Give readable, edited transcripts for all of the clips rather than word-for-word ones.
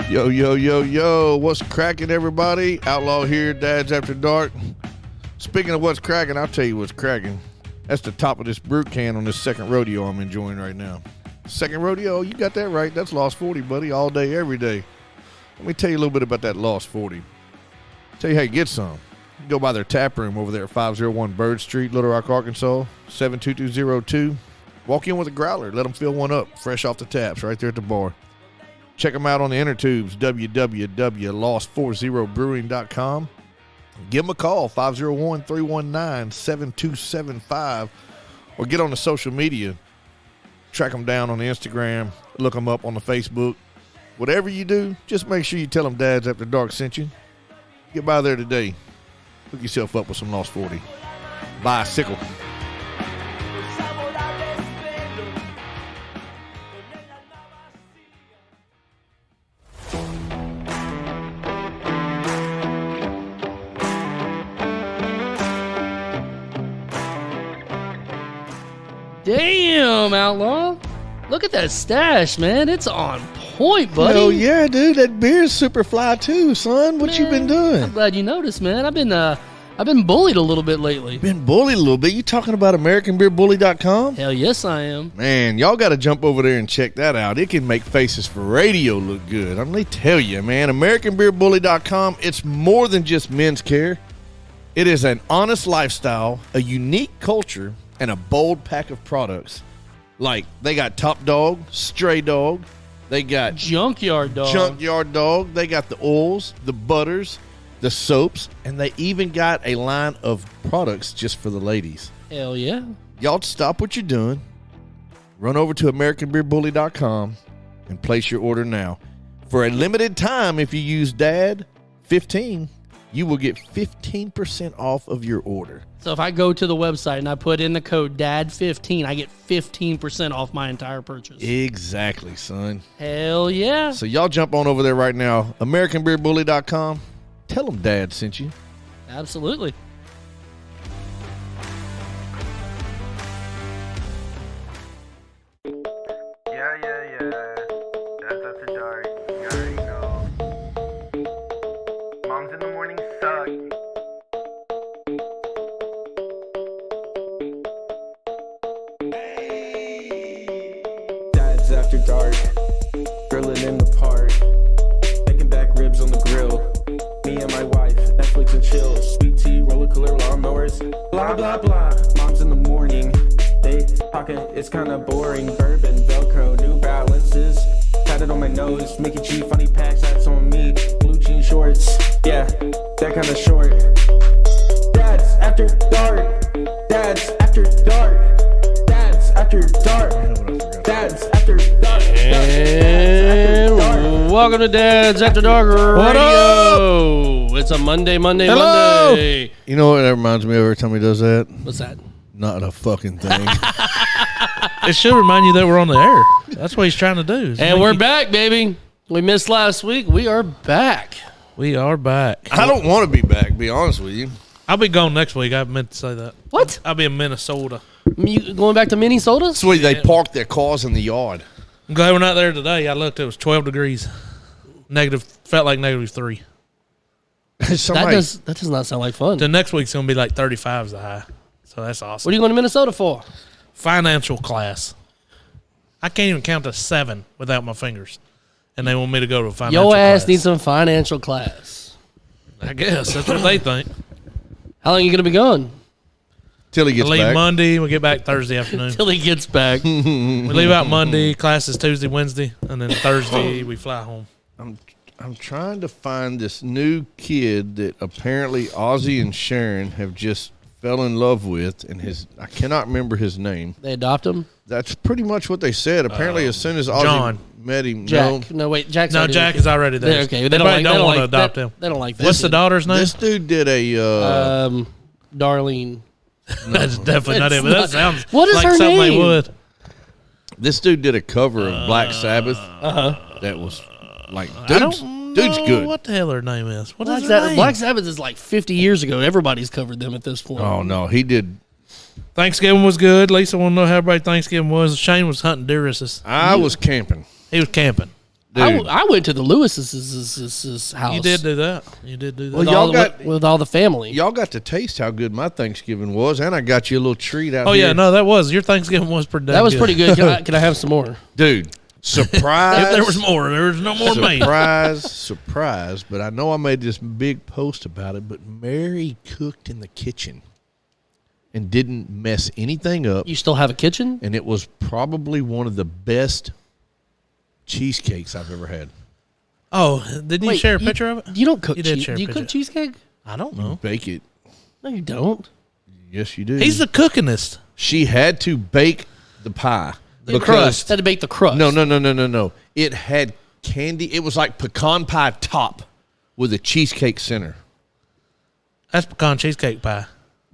Yo, yo, yo, yo. What's cracking, everybody? Outlaw here, Dads After Dark. Speaking of what's cracking, I'll tell you what's cracking. That's the top of this brew can on this second rodeo I'm enjoying right now. Second rodeo, you got that right. That's Lost 40, buddy, all day, every day. Let me tell you a little bit about that Lost 40. Tell you how you get some. You can go by their tap room over there at 501 Bird Street, Little Rock, Arkansas, 72202. Walk in with a growler. Let them fill one up, fresh off the taps, right there at the bar. Check them out on the inner tubes, www.lost40brewing.com. Give them a call, 501-319-7275, or get on the social media. Track them down on the Instagram, look them up on the Facebook. Whatever you do, just make sure you tell them Dads After Dark sent you. Get by there today. Hook yourself up with some Lost 40. Bicycle. Damn, Outlaw. Look at that stash, man. It's on point, buddy. Oh, yeah, dude. That beer's super fly, too, son. What you been doing? I'm glad you noticed, man. I've been bullied a little bit lately. Been bullied a little bit. You talking about AmericanBeerBully.com? Hell yes, I am. Man, y'all got to jump over there and check that out. It can make faces for radio look good. I'm going to tell you, man. AmericanBeerBully.com, it's more than just men's care. It is an honest lifestyle, a unique culture, and a bold pack of products. Like, they got Top Dog, Stray Dog. They got Junkyard Dog. They got the oils, the butters, the soaps, and they even got a line of products just for the ladies. Hell yeah. Y'all stop what you're doing. Run over to AmericanBeerBully.com and place your order now. For a limited time, if you use DAD15, you will get 15% off of your order. So if I go to the website and I put in the code DAD15, I get 15% off my entire purchase. Exactly, son. Hell yeah. So y'all jump on over there right now, AmericanBeerBully.com. Tell them Dad sent you. Absolutely. Yeah. That's after dark. You already know. Moms in the morning suck. Dads After Dark, grilling in the park, making back ribs on the grill. Me and my wife, Netflix and chill, sweet tea, roller cooler, lawnmowers, blah blah blah. Moms in the morning, they talking, it's kinda boring. Bourbon, Velcro, New Balances, tatted on my nose, Mickey G, funny packs, that's on me. Blue jean shorts, yeah, that kinda short. Dads After Dark, Dads After Dark, Dads After Dark. Dads After Dark. And welcome to Dads After Dark Radio. What up? It's a Monday. Hello. You know what that reminds me of every time he does that? What's that? Not a fucking thing. It should remind you that we're on the air. That's what he's trying to do. And we're back, baby. We missed last week. We are back. We are back. I don't want to be back, be honest with you. I'll be gone next week. I meant to say that. What? I'll be in Minnesota. You going back to Minnesota? Sweet, they parked their cars in the yard. I'm glad we're not there today. I looked. It was 12 degrees. Negative. Felt like -3. That does not sound like fun. The next week's going to be like 35 is the high. So that's awesome. What are you going to Minnesota for? Financial class. I can't even count to 7 without my fingers. And they want me to go to a financial Your class. ass needs some financial class. I guess. That's what they think. How long are you going to be gone? Till he We gets leave back. Monday. We get back Thursday afternoon. Till he gets back. We leave out Monday. Class is Tuesday, Wednesday. And then Thursday we fly home. I'm trying to find this new kid that apparently Ozzy and Sharon have just fell in love with, and I cannot remember his name. They adopt him? That's pretty much what they said. Apparently, as soon as Ozzy John. met him, Jack. No, wait. Jack's No, already Jack is already there. Okay. They They don't want to like adopt that. him. They don't like that. What's the daughter's name? this dude did a. Darlene. That's definitely not it, but that sounds What is like her something they name? would. This dude did a cover of Black Sabbath. That was like, dude's good. What the hell her name is? What Black is her name? Sabbath is like 50 years ago. Everybody's covered them at this point. Oh no, he did. Thanksgiving was good. Lisa wanted to know how everybody Thanksgiving was. Shane was hunting deer. I was camping. He was camping. Dude. I went to the Lewis's house. You did do that. You did do that. Well, with y'all all, got- with all the family. Y'all got to taste how good my Thanksgiving was, and I got you a little treat out Oh here. yeah, no, that was your Thanksgiving was pretty. That was good. pretty good. Can I have some more? Dude, surprise. If there was more, there was no more meat. Surprise. But I know I made this big post about it, but Mary cooked in the kitchen and didn't mess anything up. You still have a kitchen? And it was probably one of the best cheesecakes I've ever had. Oh, didn't you Wait, share a picture of it? You don't cook You did cheese. share a Do you cook picture. cheesecake? I don't know. Bake it. No, you don't. Yes, you do. He's the cookingest. She had to bake the pie. The crust. Had to bake the crust. No. It had candy. It was like pecan pie top with a cheesecake center. That's pecan cheesecake pie.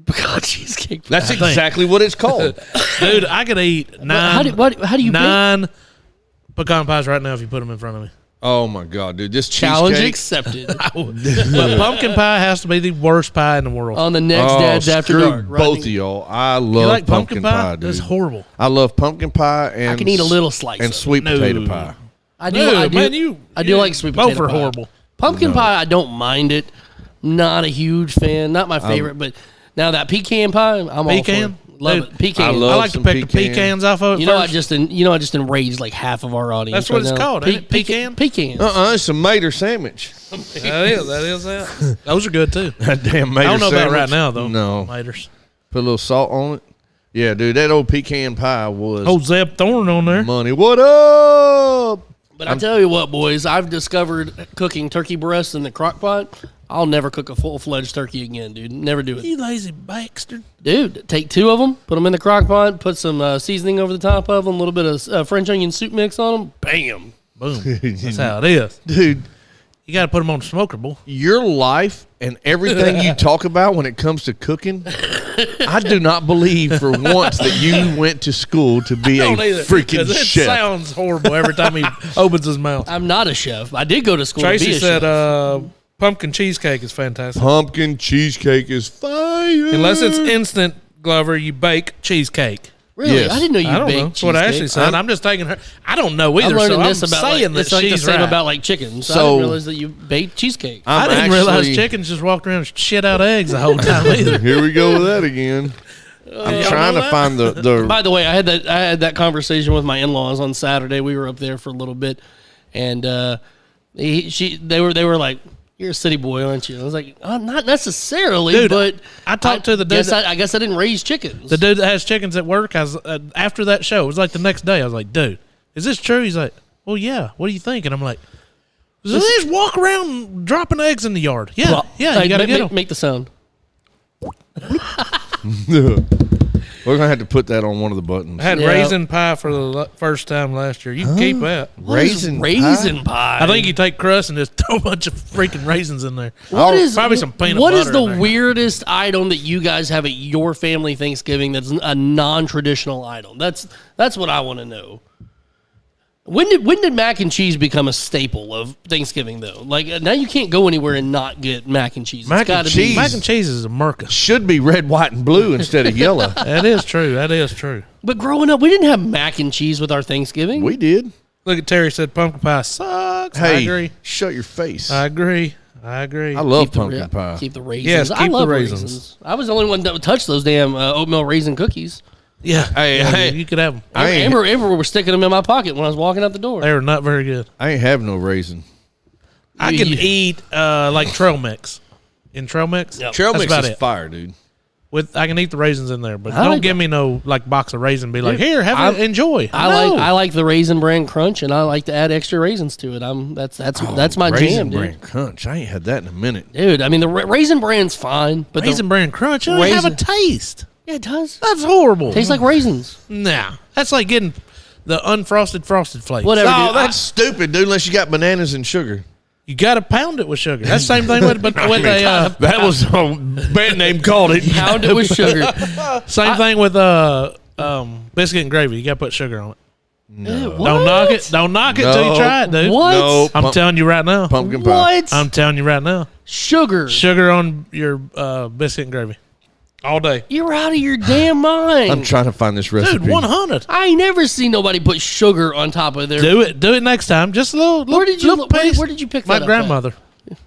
Pecan cheesecake. That's think. exactly what it's called. Dude, I could eat nine. How do you bake? 9 pecan pies right now if you put them in front of me. Oh my God, dude! This Challenge cheesecake. accepted. But pumpkin pie has to be the worst pie in the world. On the next Dad's After screw Dark. both of y'all. I love you like pumpkin pie, dude. That's horrible. I love pumpkin pie and I can eat a little slice and of it. sweet No. potato pie. I do. Dude, I do. man, I do like sweet both potato are pie. horrible. Pumpkin pie, I don't mind it. Not a huge fan. Not my favorite, but now that pecan pie, I'm all for Pecan? it. Love Dude, it. Pecan. I love I like to some pick the pecan. pecans off of it You know, first. I just enraged like half of our audience. That's what right it's now. called, ain't it? Pecan? Pecan. It's a mater sandwich. That is that. Those are good too. That damn mater I don't know sandwich. about right now though. No, Maters. put a little salt on it. Yeah, dude, that old pecan pie was Oh, Zeb Thorne on there. money. What up? But I tell you what, boys, I've discovered cooking turkey breasts in the crock pot. I'll never cook a full-fledged turkey again, dude. Never do it. You lazy bastard. Dude, take 2 of them, put them in the crock pot, put some seasoning over the top of them, a little bit of French onion soup mix on them. Bam. Boom. That's how it is. Dude, You got to put them on the smoker, boy. your life and everything you talk about when it comes to cooking, I do not believe for once that you went to school to be a Don't either, freaking 'cause it chef. sounds horrible every time he opens his mouth. I'm not a chef. I did go to school to be Tracy a said chef. pumpkin cheesecake is fantastic. Pumpkin cheesecake is fire. Unless it's instant, Glover, you bake cheesecake. Really? yes. I didn't know you I don't baked know. That's what Ashley cheesecake. said. I'm just taking her. I don't know either, I'm learning so I'm this about saying that it's like the she's same right. about like chickens. I So- didn't realize that you baked cheesecake. I didn't realize chickens just walked around and shit out eggs the whole time either. Here we go with that again. I'm y'all trying know to that? find the By the way, I had that conversation with my in-laws on Saturday. We were up there for a little bit, and they were like, "You're a city boy, aren't you?" I was like, "Not necessarily, Dude, but I talked to the dude I guess I didn't raise chickens. The dude that has chickens at work, I was, after that show, it was like the next day. I was like, dude, is this true? He's like, well, yeah. What do you think? And I'm like, so they just walk around dropping eggs in the yard. Yeah, Well, yeah, like, you got to get them. make the sound. We're gonna have to put that on one of the buttons. I had Yeah. raisin pie for the first time last year. You can keep that. What is raisin pie. I think you take crust and just throw a bunch of freaking raisins in there. What is probably some peanut What butter is the in there. weirdest item that you guys have at your family Thanksgiving that's a non-traditional item? That's what I want to know. When did mac and cheese become a staple of Thanksgiving though? Like now you can't go anywhere and not get mac and cheese. Mac It's gotta and cheese. be Mac and cheese is a merca. Should be red, white, and blue instead of yellow. That is true. That is true. But growing up, we didn't have mac and cheese with our Thanksgiving. We did. Look at Terry said pumpkin pie sucks. I Hey, agree. shut your face. I agree. I agree. I love Keep the- pumpkin pie. Keep the raisins. Yes, I keep the love raisins. I was the only one that would touch those damn oatmeal raisin cookies. Yeah. Hey, Yeah, hey. you could have them. I ain't, Amber were sticking them in my pocket when I was walking out the door. They were not very good. I ain't have no raisin. I can eat like trail mix. In trail mix, Yep. Trail That's mix about is it. fire, dude. With I can eat the raisins in there, but I don't like give me no like box of raisins. Be like, Dude, here, have it, enjoy. I like the Raisin Bran Crunch, and I like to add extra raisins to it. That's my Raisin jam, Bran dude. Crunch. I ain't had that in a minute. Dude, I mean the Raisin Bran's fine, but Raisin Bran Crunch. It don't have a Raisin- taste. yeah, it does. That's horrible. Tastes like raisins. Nah, that's like getting the unfrosted frosted flakes. Whatever. Oh, dude. that's stupid, dude. Unless you got bananas and sugar. You got to pound it with sugar. That's the same thing with a That was a band name called it. Pound it with sugar. same thing with biscuit and gravy. You got to put sugar on it. No. Don't knock it. Don't knock it till you No. try it, dude. What? No, I'm telling you right now. pumpkin pie. What? I'm telling you right now. Sugar. Sugar on your biscuit and gravy. all day. You're out of your damn mind. I'm trying to find this recipe. Dude, 100. I ain't never seen nobody put sugar on top of their. Do it next time. Just a little. Where did you little piece. where did you pick My that up grandmother. at?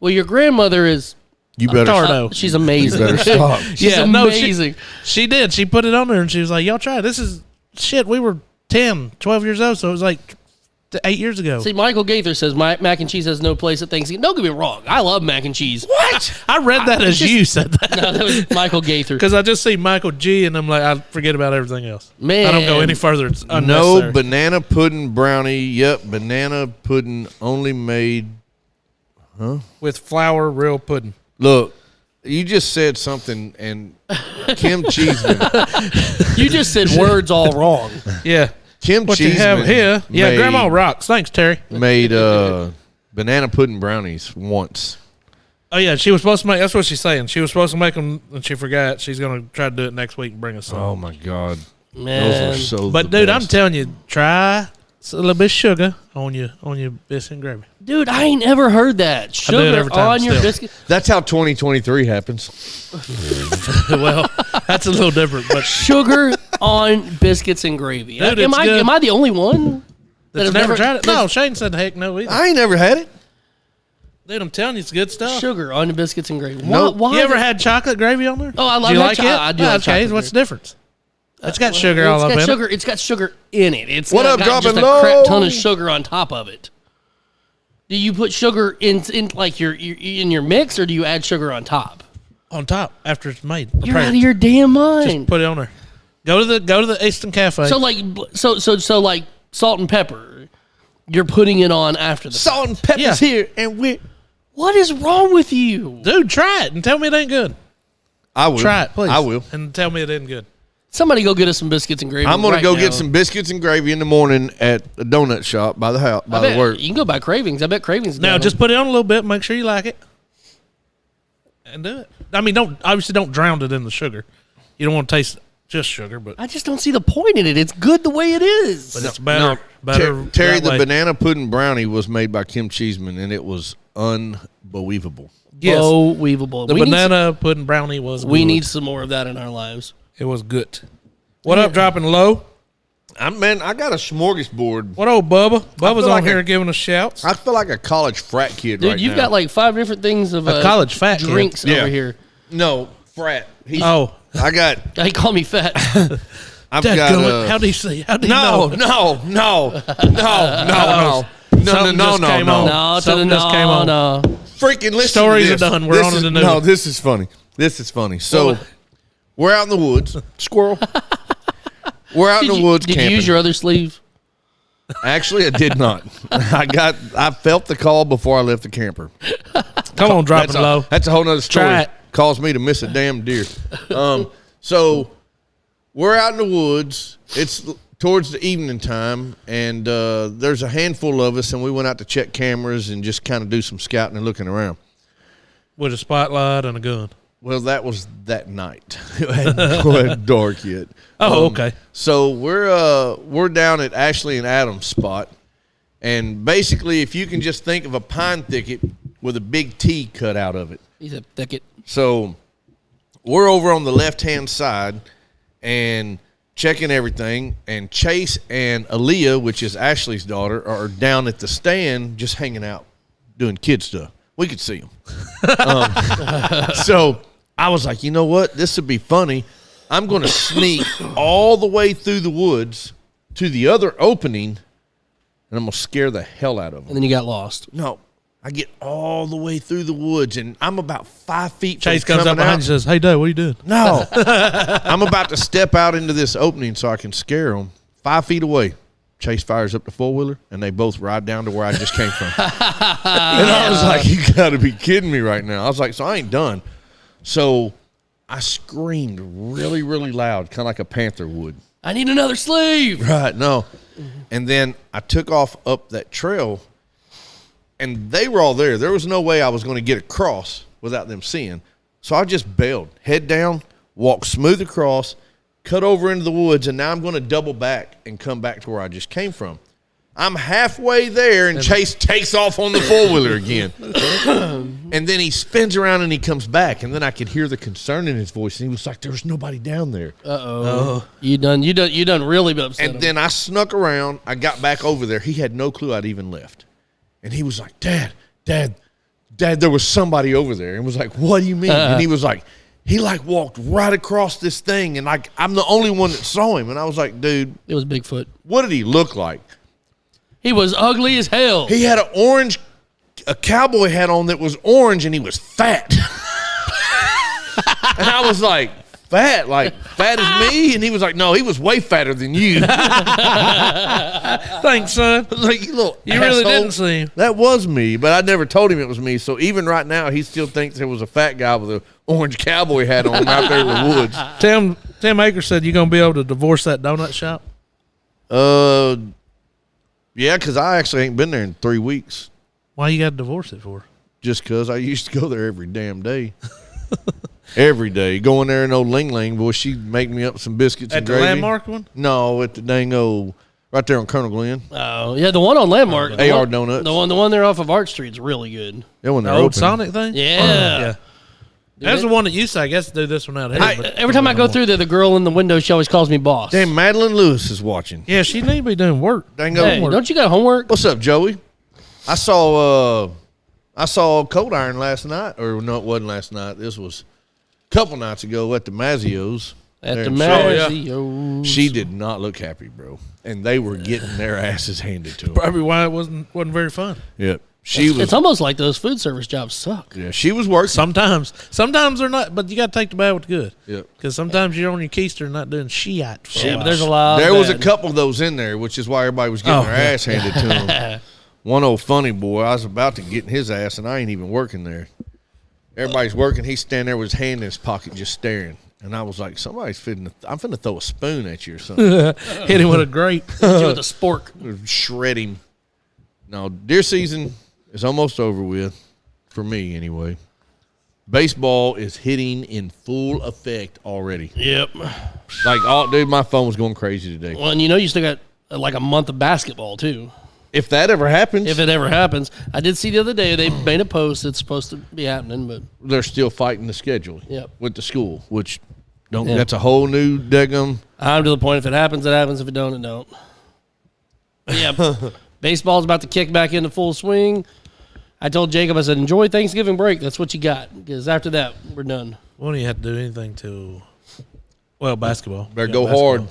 Well, your grandmother is You better Tardo. she's amazing. You better stop. She's amazing. She did. She put it on there and she was like, y'all try it. This is shit. We were 10, 12 years old, so it was like 8 years ago. See, Michael Gaither says mac and cheese has no place at Thanksgiving. Don't get me wrong. I love mac and cheese. What? I read that as you said that. No, that was Michael Gaither. Because I just see Michael G and I'm like, I forget about everything else. Man. I don't go any further. It's No unnecessary. banana pudding brownie. Yep, banana pudding only made. With flour, real pudding. Look, you just said something, and Kim Cheeseman. You just said words all wrong. Yeah. Kim What you Cheeseman have here? Yeah, made- Grandma rocks. Thanks, Terry. made banana pudding brownies once. Oh yeah, she was supposed to make. That's what she's saying. She was supposed to make them, and she forgot. She's gonna try to do it next week and bring us some. Oh my God, Man. those are so. But the dude, best. I'm telling you, try a little bit of sugar on your biscuit and gravy. Dude, I ain't ever heard that. do it Sugar every time on your still. biscuit. That's how 2023 happens. Well, that's a little different, but Sugar on biscuits and gravy. Dude, am it's I good. am I the only one that's has never tried it. No, Shane said heck no either. I ain't never had it. Dude, I'm telling you, it's good stuff. sugar on the biscuits and gravy? Nope. Why You ever the- had chocolate gravy on there? Oh, I love Do you that like cho- it? I do like Okay, chocolate what's the gravy. difference? It's got sugar all It's up got in sugar. it. It's got sugar in it. It's What not up, got just dropping a crap low? ton of sugar on top of it. Do you put sugar in like your in your mix, or do you add sugar on top? On top after it's made. You're Prepared. out of your damn Just mind. put it on there. Go to the Easton Cafe. So like so like salt and pepper, you're putting it on after the. Salt and pepper's Yeah. here, and we. What is wrong with you? Dude, try it and tell me it ain't good. I will Try it, please. I will. And tell me it ain't good. Somebody go get us some biscuits and gravy. I'm gonna right go now. get some biscuits and gravy in the morning at the donut shop by the house by I the bet work. you can go buy Cravings. I bet Cravings. Now got just them. put it on a little bit, make sure you like it. And do it. I mean, don't drown it in the sugar. You don't want to taste just sugar, but I just don't see the point in it. It's good the way it is. it's better. Better Terry, that the way. banana pudding brownie was made by Kim Cheeseman, and it was unbelievable. Yes. Oh, weavable. The banana pudding brownie was We good. need some more of that in our lives. It was good. What up, dropping low? I got a smorgasbord. What old Bubba? Bubba's feel on like here a- giving us shouts. I feel like a college frat kid Dude, right you've now. got like 5 different things of A college fat kid. drinks Yeah. over here. no frat. Oh, I got. He called me fat. I've dadgummit. got. How do you see? How do you No, know? no, no, no, no, Something just came on. No, Something just came on. no. Freaking listen. Stories to are this. done. We're This on to is- the new No, one. this is funny. This is funny. So, we're out in the woods. Squirrel. We're out in the woods Did camping. you use your other sleeve? Actually, I did not. I felt the call before I left the camper. Come on, dropping That's a, low. that's a whole nother story. Try it. Caused me to miss a damn deer. So we're out in the woods. It's towards the evening time, and there's a handful of us, and we went out to check cameras and just kind of do some scouting and looking around. With a spotlight and a gun. Well, that was that night. It wasn't dark yet. Oh, okay. So we're down at Ashley and Adams spot, and basically, if you can just think of a pine thicket with a big T cut out of it. He said, thicket. So we're over on the left-hand side and checking everything, and Chase and Aaliyah, which is Ashley's daughter, are down at the stand just hanging out, doing kid stuff. We could see them. So I was like, you know what? This would be funny. I'm going to sneak all the way through the woods to the other opening, and I'm going to scare the hell out of them. And then you got lost. No, I get all the way through the woods, and I'm about 5 feet from Chase comes up coming behind out. you and says, "Hey, Dad, what are you doing?" No, I'm about to step out into this opening so I can scare them. 5 feet away, Chase fires up the four-wheeler, and they both ride down to where I just came from. And I was like, you got to be kidding me right now. I was like, so I ain't done. So I screamed really, really loud, kind of like a panther would. I need another sleeve. Right, no. And then I took off up that trail, and they were all there. There was no way I was going to get across without them seeing. So I just bailed, head down, walked smooth across, cut over into the woods, and now I'm going to double back and come back to where I just came from. I'm halfway there, and Chase takes off on the four-wheeler again. And then he spins around and he comes back, and then I could hear the concern in his voice, and he was like, "There's nobody down there." You done really upset And him. then I snuck around. I got back over there. He had no clue I'd even left. And he was like, Dad, there was somebody over there. And was like, what do you mean? And he was like, he like walked right across this thing, and like I'm the only one that saw him. And I was like, dude, It was Bigfoot. what did he look like? He was ugly as hell. He had a cowboy hat on that was orange, and he was fat. And I was like, fat as me? And he was like, no, he was way fatter than you. Thanks, son. Like, you little You really asshole. didn't see him. That was me, but I never told him it was me. So even right now, he still thinks there was a fat guy with an orange cowboy hat on out there in the woods. Tim Akers said you're going to be able to divorce that donut shop. Yeah, because I actually ain't been there in 3 weeks. Why you got to divorce it for? Just because I used to go there every damn day. Every day. Going there in old Ling Ling, boy, she'd make me up some biscuits At and the gravy. Landmark one? No, at the dang old, right there on Colonel Glenn. Oh, yeah, the one on Landmark. the AR one- Donuts. The one there off of Arch Street is really good. Yeah, when The they're old open. Sonic thing? Yeah. That's the one that used to, I guess, do this one out here. but- Every time I go through there, the girl in the window, she always calls me boss. Damn, Madeline Lewis is watching. Yeah, she need to be doing work. Dang Hey, old. don't you got homework? What's up, Joey? I saw Cold Iron last night, or no, it wasn't last night. This was a couple nights ago at the Mazzios. At there the in Charlotte. Mazzios. She did not look happy, bro, and they were getting their asses handed to them. Probably why it wasn't very fun. Yep, she was. It's almost like those food service jobs suck. Yeah, she was working. Sometimes they're not, but you got to take the bad with the good. Yep. Because sometimes you're on your keister and not doing shit. Yeah, but there's a lot. There of was a bad. couple of those in there, which is why everybody was getting Oh, their yeah. ass handed to them. One old funny boy, I was about to get in his ass, and I ain't even working there. Everybody's working. He's standing there with his hand in his pocket, just staring. And I was like, I'm finna throw a spoon at you or something. Hit him with a grape. Hit you with a spork. Shred him. No, deer season is almost over with, for me anyway. Baseball is hitting in full effect already. Yep. Dude, my phone was going crazy today. Well, and you still got like a month of basketball too. If that ever happens, If it ever happens, I did see the other day they made a post. It's supposed to be happening, but they're still fighting the schedule Yep. with the school, which Yeah. that's a whole new daggum. I'm to the point. If it happens, it happens. If it don't, it don't. But yeah, baseball's about to kick back into full swing. I told Jacob, I said, enjoy Thanksgiving break. That's what you got, because after that, we're done. We don't even have to do anything till, basketball. Better Yeah, go basketball. hard 2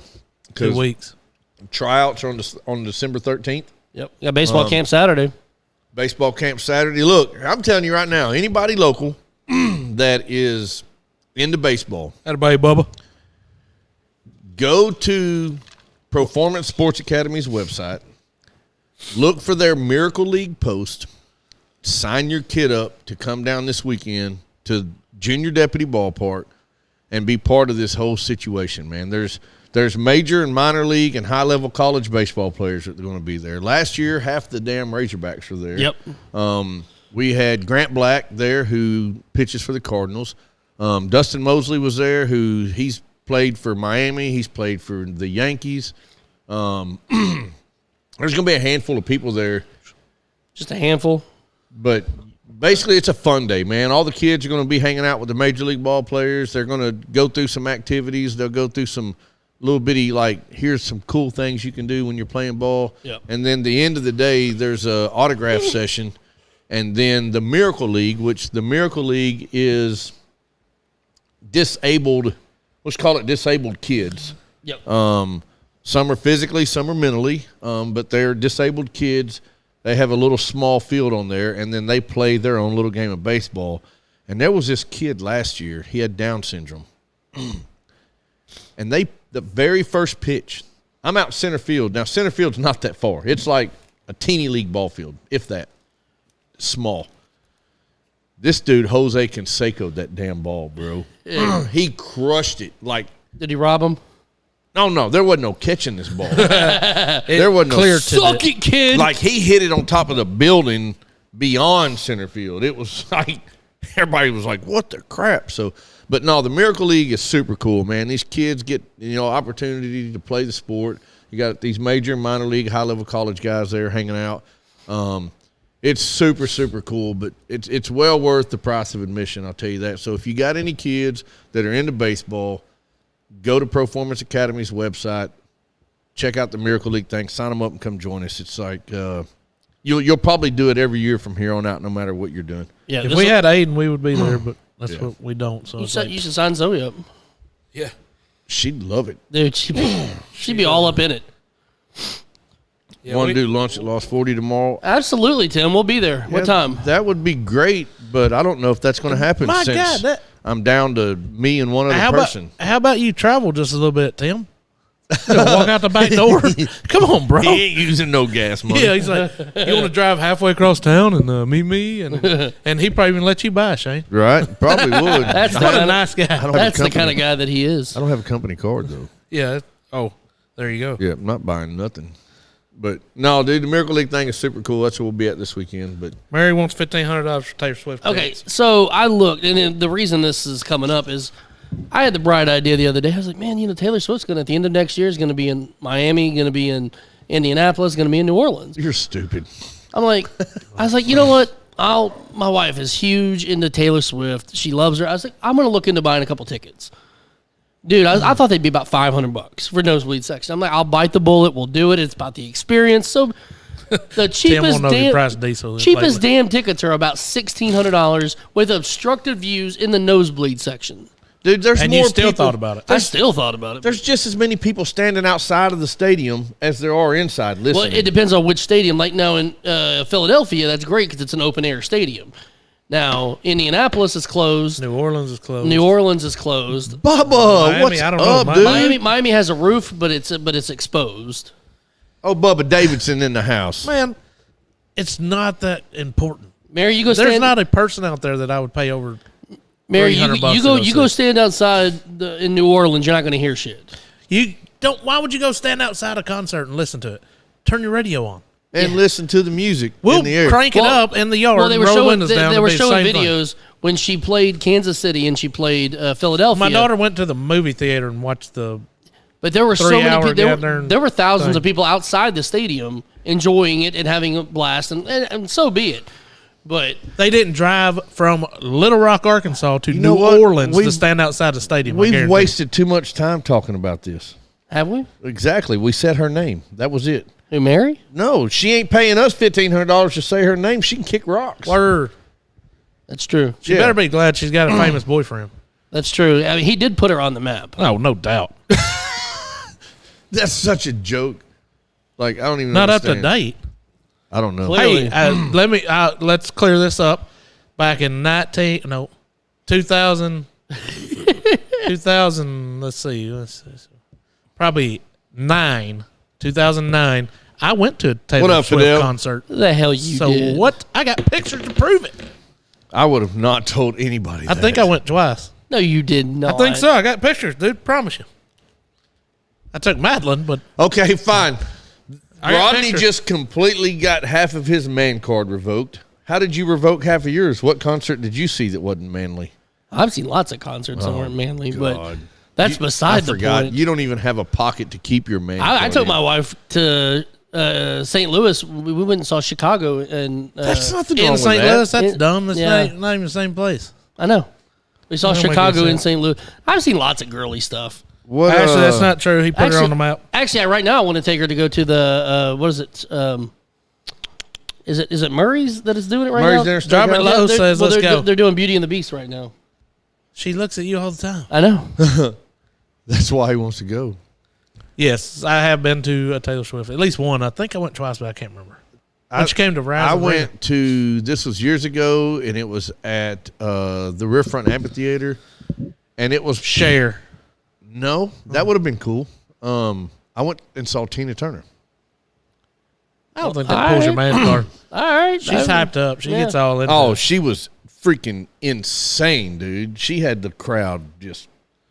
because weeks. tryouts are on December 13th. Yep. Got baseball camp Saturday. Baseball camp Saturday. Look, I'm telling you right now, anybody local that is into baseball, Everybody, Bubba. go to Performance Sports Academy's website, look for their Miracle League post, sign your kid up to come down this weekend to Junior Deputy Ballpark and be part of this whole situation, man. There's major and minor league and high-level college baseball players that are going to be there. Last year, half the damn Razorbacks were there. Yep. We had Grant Black there, who pitches for the Cardinals. Dustin Mosley was there, he's played for Miami. He's played for the Yankees. There's going to be a handful of people there, Just a handful. but basically it's a fun day, man. All the kids are going to be hanging out with the Major League ball players. They're going to go through some activities. They'll go through some little bitty, here's some cool things you can do when you're playing ball. Yep. And then the end of the day, there's a autograph session. And then the Miracle League, which the Miracle League is disabled, let's call it disabled kids. Yep. Some are physically, some are mentally, but they're disabled kids. They have a little small field on there, and then they play their own little game of baseball. And there was this kid last year. He had Down syndrome. And the very first pitch, I'm out center field. Now, center field's not that far. It's like a teeny league ball field, if that. Small. This dude, Jose Canseco'd that damn ball, bro. He crushed it. Did he rob him? No, there wasn't no catching this ball. There wasn't no clear to Suck it, kid. he hit it on top of the building beyond center field. It was like everybody was like, "What the crap?" So, but no, the Miracle League is super cool, man. These kids get opportunity to play the sport. You got these major, minor league, high level college guys there hanging out. It's super, super cool, but it's well worth the price of admission, I'll tell you that. So if you got any kids that are into baseball, go to Performance Academy's website, check out the Miracle League thing, sign them up and come join us. It's like you'll probably do it every year from here on out, no matter what you're doing. Yeah, If we had Aiden, we would be there, but that's what we don't. So you it's should, like, you should sign Zoe up, yeah. She'd love it. dude. She'd be all up in it. Yeah, Want to do lunch at Lost 40 tomorrow? Absolutely, Tim. We'll be there. What Yeah, time? That would be great, but I don't know if that's going to happen My since God, that- I'm down to me and one other person. How about you travel just a little bit, Tim? You know, walk out the back door. Come on, bro. He ain't using no gas money. Yeah, he's like, you want to drive halfway across town and meet me? And he probably even let you buy, Shane. Right? Probably would. That's the What a kind nice guy. I don't have That's a the company. kind of guy that he is. I don't have a company card, though. Yeah. Oh, there you go. Yeah, I'm not buying nothing. But, no, dude, the Miracle League thing is super cool. That's what we'll be at this weekend. But Mary wants $1,500 for Taylor Swift. Okay, tickets. so I looked, and then the reason this is coming up is I had the bright idea the other day. I was like, man, Taylor Swift's going to, at the end of next year, is going to be in Miami, going to be in Indianapolis, going to be in New Orleans. you're stupid. I was like, you know what? My wife is huge into Taylor Swift. She loves her. I was like, I'm going to look into buying a couple tickets. Dude, I thought they'd be about $500 for nosebleed section. I'm like, I'll bite the bullet. We'll do it. It's about the experience. So the Tim cheapest won't know the price of diesel. cheapest lately. damn tickets are about $1,600 with obstructed views in the nosebleed section. Dude, there's And more you still people. thought about it. I still thought about it. There's just as many people standing outside of the stadium as there are inside Well, listening. it depends on which stadium. Like now in Philadelphia, that's great because it's an open air stadium. Now Indianapolis is closed. New Orleans is closed. New Orleans is closed. Bubba, Miami, what's I don't know. up, dude? Miami has a roof, but it's exposed. Oh, Bubba Davidson in the house. Man, it's not that important. Mary, you go There's stand. not a person out there that I would pay over. Mary, you $300 you to go go you go see. stand outside in New Orleans. You're not going to hear shit. You don't. Why would you go stand outside a concert and listen to it? Turn your radio on. And listen to the music We'll in the air. crank it Well- up in the yard. Well, they and were roll showing windows down. they and were be the showing same thing. videos when she played Kansas City and she played Philadelphia. My daughter went to the movie theater and watched the. But there were so 3 many hour people. gathering There were thousands thing. of people outside the stadium enjoying it and having a blast, and so be it. But They didn't drive from Little Rock, Arkansas to know New what? Orleans We've- to stand outside the stadium. I We've guarantee. wasted too much time talking about this. have we? Exactly. We said her name. That was it. Who, Mary? No, she ain't paying us $1,500 to say her name. She can kick rocks. Word. That's true. She Yeah. better be glad she's got a famous boyfriend. That's true. I mean, he did put her on the map. Oh, no doubt. That's such a joke. Like, I don't even Not up to understand. date. I don't know. Clearly. Hey, let's clear this up. Back in 2000, 2000. Let's see, probably 2009. I went to a Taylor What up, Swift Fidel? concert. The hell you So did. what? I got pictures to prove it. I would have not told anybody I think I went twice. No, you did not. I think so. I got pictures, dude. Promise you. I took Madeline, but Okay, fine. I got Rodney pictures. just completely got half of his man card revoked. How did you revoke half of yours? What concert did you see that wasn't manly? I've seen lots of concerts that weren't manly, but God. that's I beside the forgot. point. You don't even have a pocket to keep your man I card took in. my wife to St. Louis. We went and saw Chicago, and That's nothing in wrong with St. that. Louis, that's It- dumb. That's yeah. not even the same place. I know we saw That don't make Chicago any in sense. St. Louis. I've seen lots of girly stuff. What, Actually, that's not true. He put her on the map. Actually, right now I want to take her to go to the what is it? Is it Murray's that is doing it right Murray's now? Dinner Drop it Steakhouse? low. They're- Says, "Let's go." They're doing Beauty and the Beast right now. She looks at you all the time. I know. That's why he wants to go. Yes, I have been to a Taylor Swift. At least one. I think I went twice, but I can't remember. When she came to Rise I of Reagan. went to, this was years ago, and it was at the Riverfront Amphitheater, and it was Share. No, that would have been cool. I went and saw Tina Turner. I don't think that pulls your man card. All right, She's hyped up. She Yeah. gets all in. Oh, she was freaking insane, dude. She had the crowd just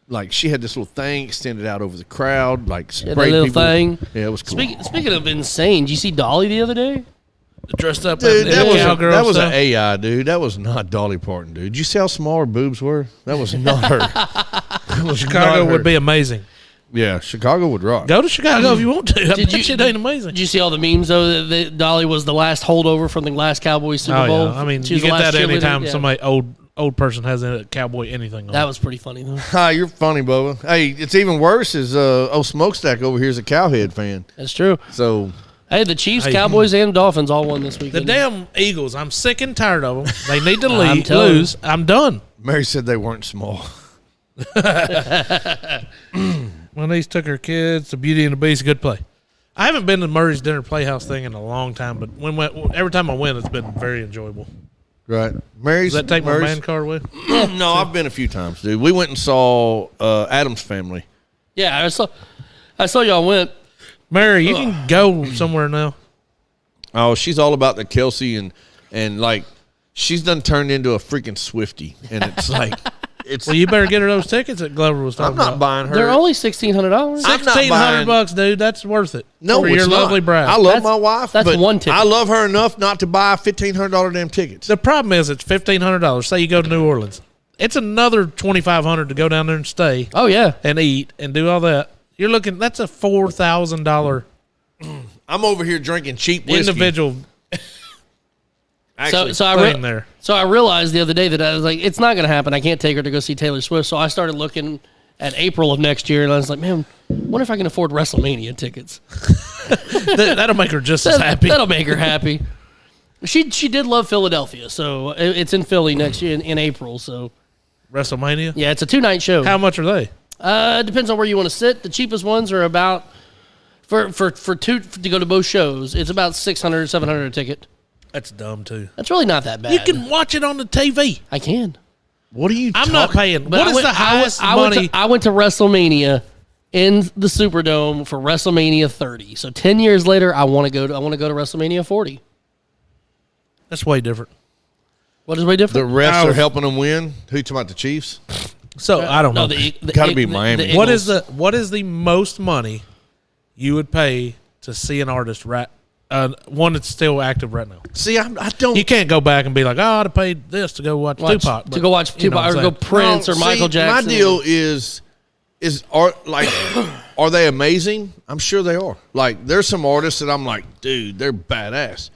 like she had this little thing extended out over the crowd, like Yeah, that sprayed little people. thing. Yeah, it was cool. Speaking of insane, did you see Dolly the other day? dressed up Dude, as that was cowgirl that was stuff. an AI, dude. That was not Dolly Parton, dude. Did you see how small her boobs were? That was not her. That was Chicago not her. would be amazing. Yeah, Chicago would rock. Go to Chicago if you want to. I Did bet you- you it ain't amazing. Did you see all the memes though that Dolly was the last holdover from the last Cowboys Super Bowl? I mean, She you was the get last that cheerleader? anytime Yeah. somebody old person has a cowboy anything on. That was pretty funny though. Hi, you're funny, Bubba. Hey, it's even worse is old Smokestack over here is a Cowhead fan. That's true. So Hey, the Chiefs, Hey. Cowboys, and Dolphins all won this The weekend. damn Eagles, I'm sick and tired of them. They need to I'm telling you. lose. I'm done. Mary said they weren't small. My niece took her kids to Beauty and the Beast. Good play. I haven't been to Murray's Dinner Playhouse thing in a long time, but every time I went, it's been very enjoyable. Right. Mary's. Does that take my Mary's- man card with? No, I've been a few times, dude. We went and saw Adam's Family. Yeah, I saw y'all went. Mary, you can go somewhere now. Oh, she's all about the Kelsey and like she's done turned into a freaking Swiftie, and it's like it's. Well, you better get her those tickets that Glover was I'm talking not about. buying her. They're only $1,600. I'm not buying- $1,600, dude. That's worth it. No, for it's your not. lovely bride. I love That's- my wife. that's but one ticket. I love her enough not to buy $1,500 damn tickets. The problem is it's $1,500. Say you go to New Orleans, it's another $2,500 to go down there and stay Oh yeah, and eat and do all that. You're looking. That's a $4,000 I'm over here drinking cheap whiskey. individual Actually, so thing there. So I realized the other day that I was like, it's not going to happen. I can't take her to go see Taylor Swift. So I started looking at April of next year, and I was like, man, wonder if I can afford WrestleMania tickets. That'll make her just as happy. That'll make her happy. She did love Philadelphia, so it's in Philly next year in April. So WrestleMania. yeah, it's a 2-night show. How much are they? It depends on where you want to sit. The cheapest ones are about for two to go to both shows. It's about $600, $700 a ticket. That's dumb too. That's really not that bad. You can watch it on the TV. I can. what are you? I'm not paying. But What is the highest money? I went to WrestleMania in the Superdome for WrestleMania 30. So 10 years later, I want to go to WrestleMania 40. That's way different. What is way The different? refs are helping them win. Who you talking about? The Chiefs? So I don't know. Gotta be Miami. What is the most money you would pay to see an artist one that's still active right now? See, I don't. You can't go back and be like, oh, I'd have paid this to go watch Tupac. to go watch you know Tupac what or I'm go saying. Prince or See, Michael Jackson. My deal is are they amazing? I'm sure they are. Like, there's some artists that I'm like, dude, they're badass.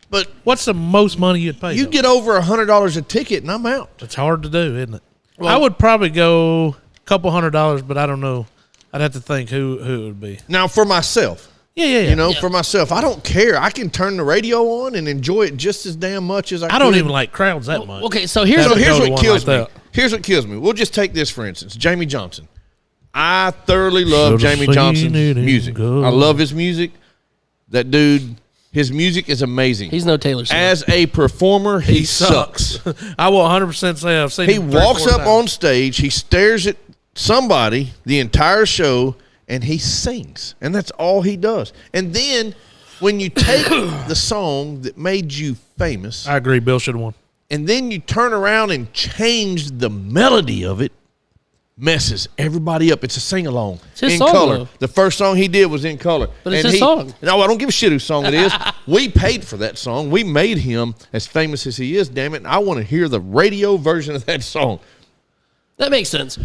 But What's the most money you'd pay? you though? get over $100 a ticket, and I'm out. It's hard to do, isn't it? I would probably go a couple $100, but I don't know. I'd have to think who it would be. Now, for myself, Yeah. you know, for myself, I don't care. I can turn the radio on and enjoy it just as damn much as I I don't could. even like crowds that much. Okay, so here's So Have to here's go to what one kills like me. that. Here's what kills me. We'll just take this for instance. Jamie Johnson. I thoroughly love Should've Jamie seen Johnson's it in music. God. I love his music. That dude, his music is amazing. he's no Taylor Swift. As a performer, he sucks. I will 100% say I've seen He him 3 or walks 4 up times. on stage, he stares at somebody the entire show, and he sings. And that's all he does. And then when you take the song that made you famous, I agree. Bill should have won. and then you turn around and change the melody of it, messes everybody up. It's a sing-along his in song, color. though. The first song he did was in color. But it's And his song. No, I don't give a shit whose song it is. We paid for that song. We made him as famous as he is, damn it. And I want to hear the radio version of that song. That makes sense.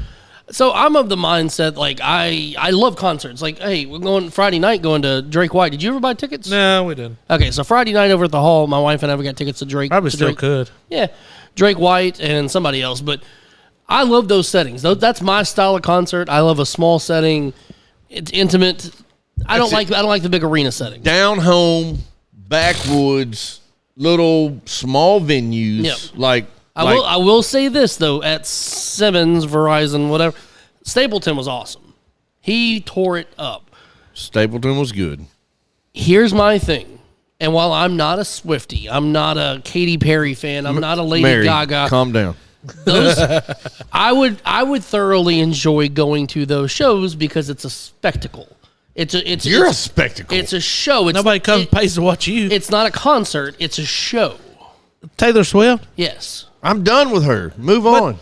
So I'm of the mindset, like, I love concerts. Like, hey, we're going Friday night going to Drake White. Did you ever buy tickets? No, we didn't. Okay, so Friday night over at the hall, my wife and I got tickets to Drake. Probably to still Drake. could. Yeah, Drake White and somebody else. But I love those settings. That's my style of concert. I love a small setting. It's intimate. I don't like the big arena setting. Down home, backwoods, little small venues. Yep. Like, I will say this though, at Simmons, Verizon, whatever, Stapleton was awesome. He tore it up. Stapleton was good. Here's my thing. And while I'm not a Swiftie, I'm not a Katy Perry fan, I'm not a Lady Mary, Gaga. calm down. Those, I would thoroughly enjoy going to those shows because it's a spectacle. You're a spectacle. It's a show. It's, Nobody comes and pays to watch you. It's not a concert. It's a show. Taylor Swift. Yes. I'm done with her. Move on.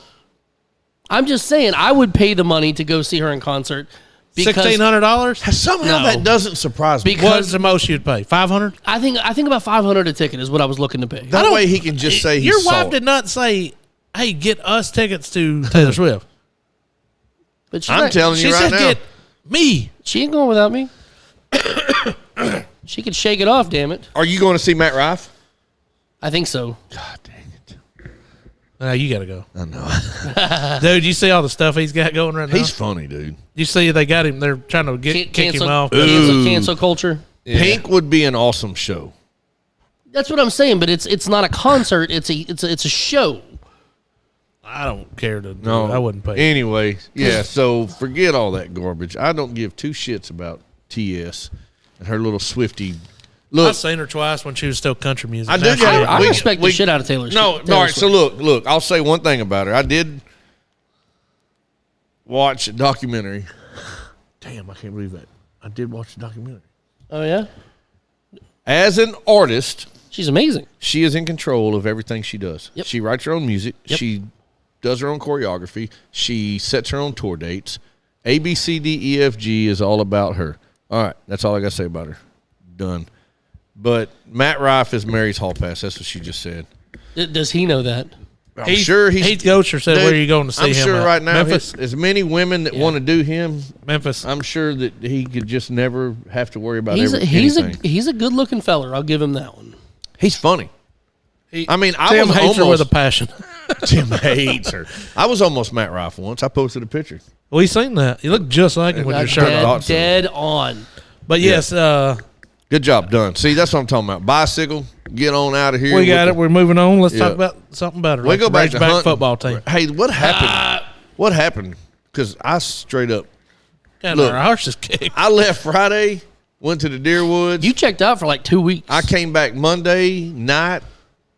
I'm just saying I would pay the money to go see her in concert because $1,600. Somehow No. that doesn't surprise me. Because- What's the most you'd pay? $500. I think about $500 a ticket is what I was looking to pay. That way he can just say he Your saw wife it. did not say, "Hey, get us tickets to Taylor Swift." But she's I'm not, telling you She right said, now. "Get Me. She ain't going without me. She could shake it off, damn it. Are you going to see Matt Rife? I think so. God dang it. You got to go. I know. Dude, you see all the stuff he's got going right now? He's funny, dude. You see they got him. They're trying to kick him off. Cancel culture. Yeah. Pink would be an awesome show. That's what I'm saying, but it's not a concert. It's a show. I don't care to. No, I wouldn't pay. Anyway, yeah. So forget all that garbage. I don't give two shits about TS and her little Swifty. Look, I've seen her twice when she was still country music. I do Now she- got- I we- respect we- the shit out of Taylor. no, Taylor all right. So Swift. look. I'll say one thing about her. I did watch a documentary. Damn, I can't believe that. I did watch a documentary. Oh yeah, As an artist, she's amazing. she is in control of everything she does. Yep. She writes her own music. Yep. She does her own choreography. She sets her own tour dates. A, B, C, D, E, F, G is all about her. All right. That's all I got to say about her. Done. But Matt Rife is Mary's hall pass. That's what she just said. Does he know that? I'm sure he's... Heath Gosher said, Dude, "Where are you going to see I'm him?" sure at? right now, Memphis. as many women that want to do him, Memphis. I'm sure that he could just never have to worry about He's anything. a good looking feller. I'll give him that one. He's funny. I mean, I Tim was hates her almost... with a passion. Tim hates her. I was almost Matt Rife once. I posted a picture. We seen that. You look just like him with your shirt Dead. off. so. Dead on. But yes, Good job, done. See, that's what I'm talking about. Bicycle, get on out of here. we got with it. We're moving on. Let's Yeah. talk about something better. We like go the back to Razorback hunting. football team. Hey, what happened? What happened? Because I straight up, Got Look. our horses kicked. I left Friday, went to the deer woods. You checked out for like 2 weeks. I came back Monday night,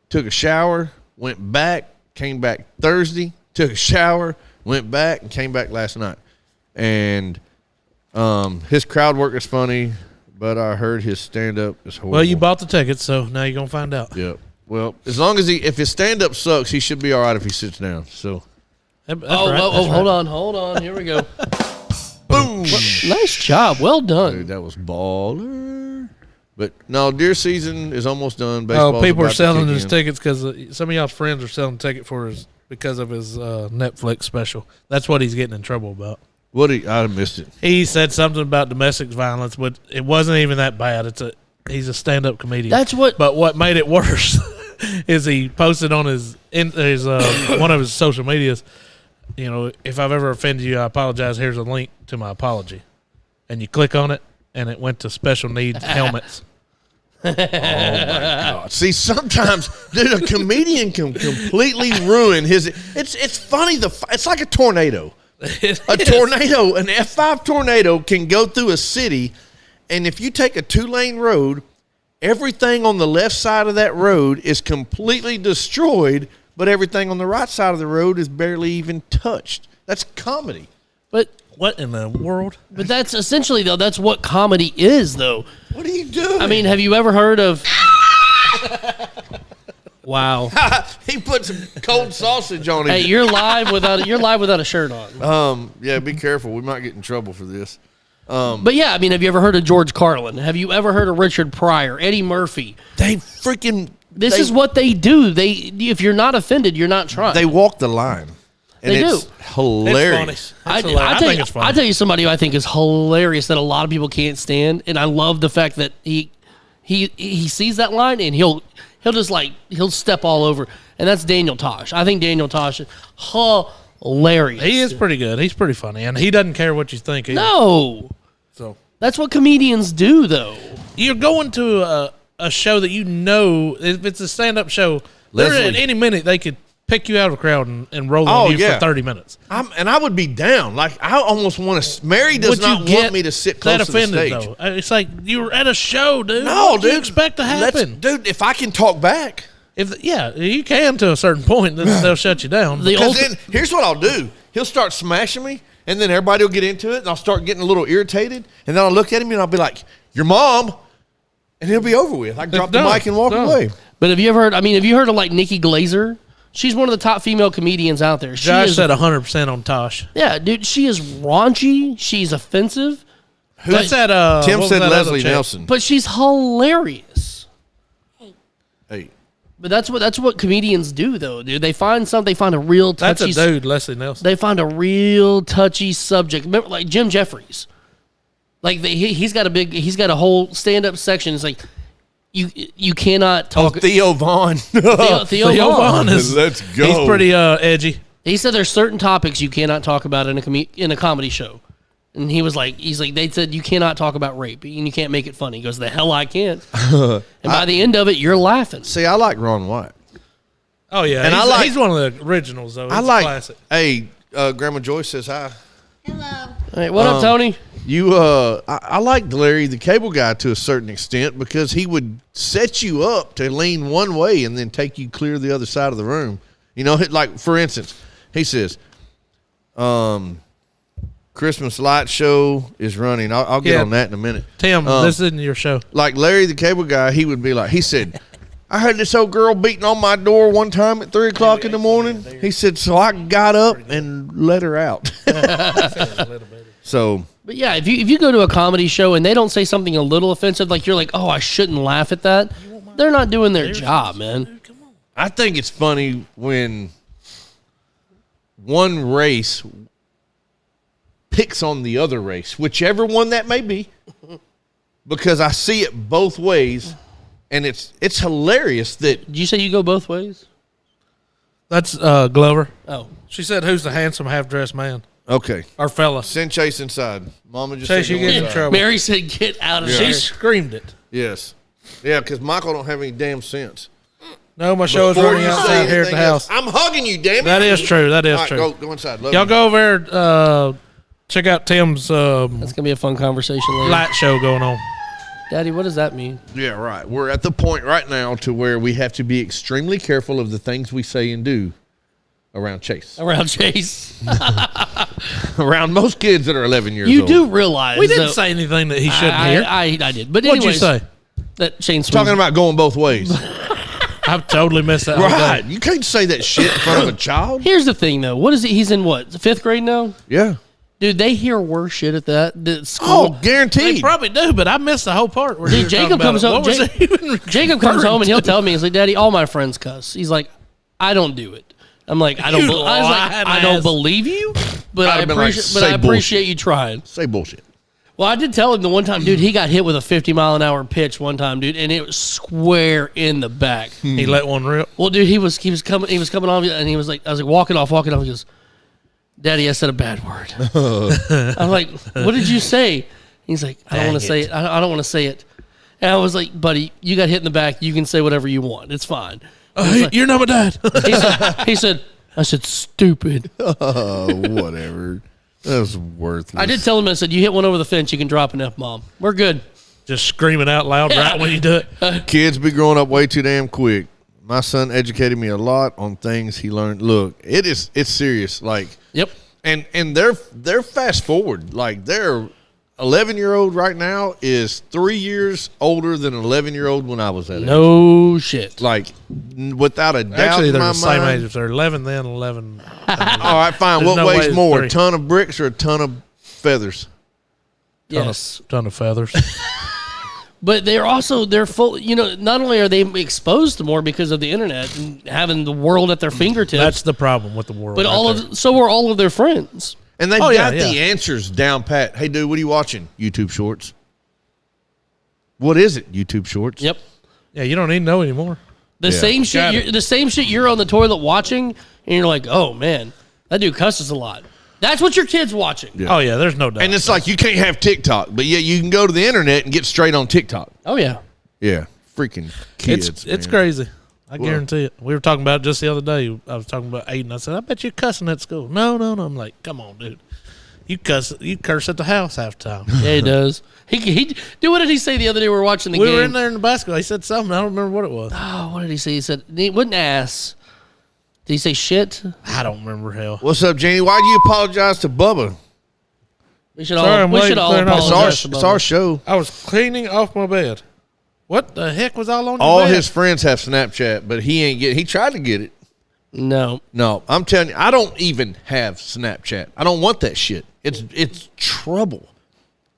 took a shower, went back, came back Thursday, took a shower, went back, and came back last night. And his crowd work is funny, but I heard his stand up is horrible. Well, you bought the tickets, so now you're gonna find out. Yep. Well, as long as if his stand up sucks, he should be all right if he sits down. So, That's Oh, right, oh, that's right. hold on. Here we go. boom. Nice job. Well done. Dude, that was baller. But no, deer season is almost done. Oh, Baseball's people are about to selling kick his in. tickets because some of y'all's friends are selling ticket for his because of his Netflix special. That's what he's getting in trouble about. I missed it. He said something about domestic violence, but it wasn't even that bad. He's a stand-up comedian. That's what. But what made it worse is he posted on his one of his social medias. You know, if I've ever offended you, I apologize. Here's a link to my apology, and you click on it, and it went to special needs helmets. God. See, sometimes, dude, a comedian can completely ruin his. It's funny. It's like a tornado. A tornado, an F5 tornado, can go through a city, and if you take a 2-lane road, everything on the left side of that road is completely destroyed, but everything on the right side of the road is barely even touched. That's comedy. But What in the world? that's essentially though. That's what comedy is, though. What are you doing? I mean, have you ever heard of? Wow. he put some cold sausage on Hey, it. you're live without a shirt on. Yeah, be careful. We might get in trouble for this. But yeah, I mean, have you ever heard of George Carlin? Have you ever heard of Richard Pryor, Eddie Murphy? They freaking. This is what they do. If you're not offended, you're not trying. They walk the line. And They it's do. hilarious. I think it's funny. I tell you somebody who I think is hilarious that a lot of people can't stand, and I love the fact that he sees that line and he'll step all over, and that's Daniel Tosh. I think Daniel Tosh is hilarious. He is pretty good. He's pretty funny, and he doesn't care what you think. Either. No, So that's what comedians do, though. you're going to a show that you know if it's a stand-up show. Leslie. At any minute they could pick you out of the crowd and roll Oh, on you yeah. for 30 minutes. I would be down. Like, I almost want to. Mary does Would not you get want me to sit close that to the offended stage. though? It's like you were at a show, dude. No, what do dude. you expect to happen? Dude, if I can talk back. You can to a certain point, then they'll shut you down. The Because ulti- then, here's what I'll do. He'll start smashing me, and then everybody will get into it, and I'll start getting a little irritated, and then I'll look at him, and I'll be like, your mom, and he'll be over with. I can drop the done. mic and walk Done. away. But have you ever heard? I mean, have you heard of like Nikki Glazer? She's one of the top female comedians out there. She Josh is, said 100% on Tosh. yeah, dude, she is raunchy. She's offensive, That's that. Tim what was said that other Leslie chick? Nelson. but she's hilarious. Hey, But that's what comedians do, though, dude. They find a real That's touchy. a dude, Leslie Nelson. They find a real touchy subject. Remember, like Jim Jeffries. Like he's got a whole stand up section. It's like you cannot Oh, talk. Theo Vaughn. Theo Theo Vaughn. Vaughn is Let's go. He's pretty edgy. He said there's certain topics you cannot talk about in a comedy show. And he's like, they said you cannot talk about rape and you can't make it funny. He goes, the hell I can't. And by the end of it, you're laughing. See, I like Ron White. Oh yeah, And he's one of the originals though. I He's like. classic. Hey, Grandma Joyce says hi. All right, what up, Tony? I liked Larry the Cable Guy to a certain extent because he would set you up to lean one way and then take you clear the other side of the room. You know, like for instance, he says, Christmas light show is running. I'll get on that in a minute. Tim, this isn't your show. Like Larry the Cable Guy, he would be like, he said, I heard this old girl beating on my door one time at 3 o'clock in the morning. He said, so I got up and let her out. So, But yeah, if you go to a comedy show and they don't say something a little offensive, like you're like, oh, I shouldn't laugh at that, they're not doing their job, man. I think it's funny when one race picks on the other race, whichever one that may be, because I see it both ways, and it's hilarious that Did you say you go both ways? That's Glover. Oh, She said, "Who's the handsome half-dressed man okay, or fella?" send Chase inside. Mama just Chase, said you go get in inside. trouble. Mary said, "Get out of She there." screamed it. Yes, yeah, because Michael don't have any damn sense. No, my show is Before running you say outside here at the anything else, house. I'm hugging you, damn it. That is true. That is All right, true. go inside. Love Y'all you. go over there. Check out Tim's That's gonna be a fun conversation later. light show going on. Daddy, what does that mean? Yeah, right. We're at the point right now to where we have to be extremely careful of the things we say and do around Chase. Around Chase, Around most kids that are 11 years you old. do realize We didn't though- say anything that he shouldn't I, hear. I did, but What'd you anyways, say? that Shane Swindle. Talking about going both ways. I've totally missed that. whole Right. thing. You can't say that shit in front of a child. Here's the thing, though. What is it? He's in what? 5th grade now, Yeah. dude. They hear worse shit at that school. Oh, They guaranteed. probably do, but I missed the whole part. Where Dude, you were Jacob talking about comes it. home- What was Jake- it even Jacob comes referring home and he'll to? tell me, he's like, "Daddy, all my friends cuss." He's like, "I don't do it." I'm like, "I don't." You I was like, lying "I don't ass." believe you, but I'd I have been like, appreciate. but "Say I appreciate bullshit." you trying." Say bullshit. Well, I did tell him the one time, dude. He got hit with a 50-mile-an-hour pitch one time, dude, and it was square in the back. He let one rip. Well, dude, he was coming on, and he was like, I was like walking off. He goes, "Daddy, I said a bad word." I'm like, "What did you say?" He's like, "I don't want to say it. I don't want to say it." And I was like, "Buddy, you got hit in the back. You can say whatever you want. It's fine." You're not my dad. He said, I said, "Stupid." Oh, whatever. That was worthless. I did tell him, I said, "You hit one over the fence, you can drop an F-bomb. We're good." Just screaming out loud right when you do it. Kids be growing up way too damn quick. My son educated me a lot on things he learned. Look, it's serious. Like, Yep. and they're fast forward. Like, their 11-year-old right now is 3 years older than an 11-year-old when I was at age. No shit. Like, without a doubt Actually, in they're my the same mind. age. If they're 11 then, 11. All right, fine. There's What no way weighs it's more, 3. a ton of bricks or a ton of feathers? Yes. Ton of feathers. But they're full, not only are they exposed to more because of the internet and having the world at their fingertips, That's the problem with the world. but right so are all of their friends. And they've Oh, yeah, got yeah. the answers down pat. Hey, dude, what are you watching? YouTube Shorts. What is it? YouTube Shorts. Yep. there. Yeah, you don't need to know anymore. The Yeah. same Got shit. it. The same shit. You're on the toilet watching, and you're like, "Oh man, that dude cusses a lot." That's what your kid's watching. Yeah. Oh, yeah, there's no doubt. And it's like you can't have TikTok, but yet you can go to the internet and get straight on TikTok. Oh yeah. Yeah, freaking kids. It's man. crazy. I guarantee it. We were talking about it just the other day. I was talking about Aiden. I said, "I bet you're cussing at school." No. I'm like, "Come on, dude. You curse at the house half the time." Yeah, he does. He dude, what did he say the other day? We were watching the We game. were in there in the basketball. He said something. I don't remember what it was. Oh, what did he say? He said he wouldn't ass. Did he say shit? I don't remember hell. What's up, Janie? Why'd you apologize to Bubba? We should Sorry, all. I'm We late should all clearing up. apologize. to It's Bubba. our show. I was cleaning off my bed. What the heck was all on your All bed? his friends have Snapchat, but he ain't get. He tried to get it. No. No, I'm telling you, I don't even have Snapchat. I don't want that shit. It's trouble.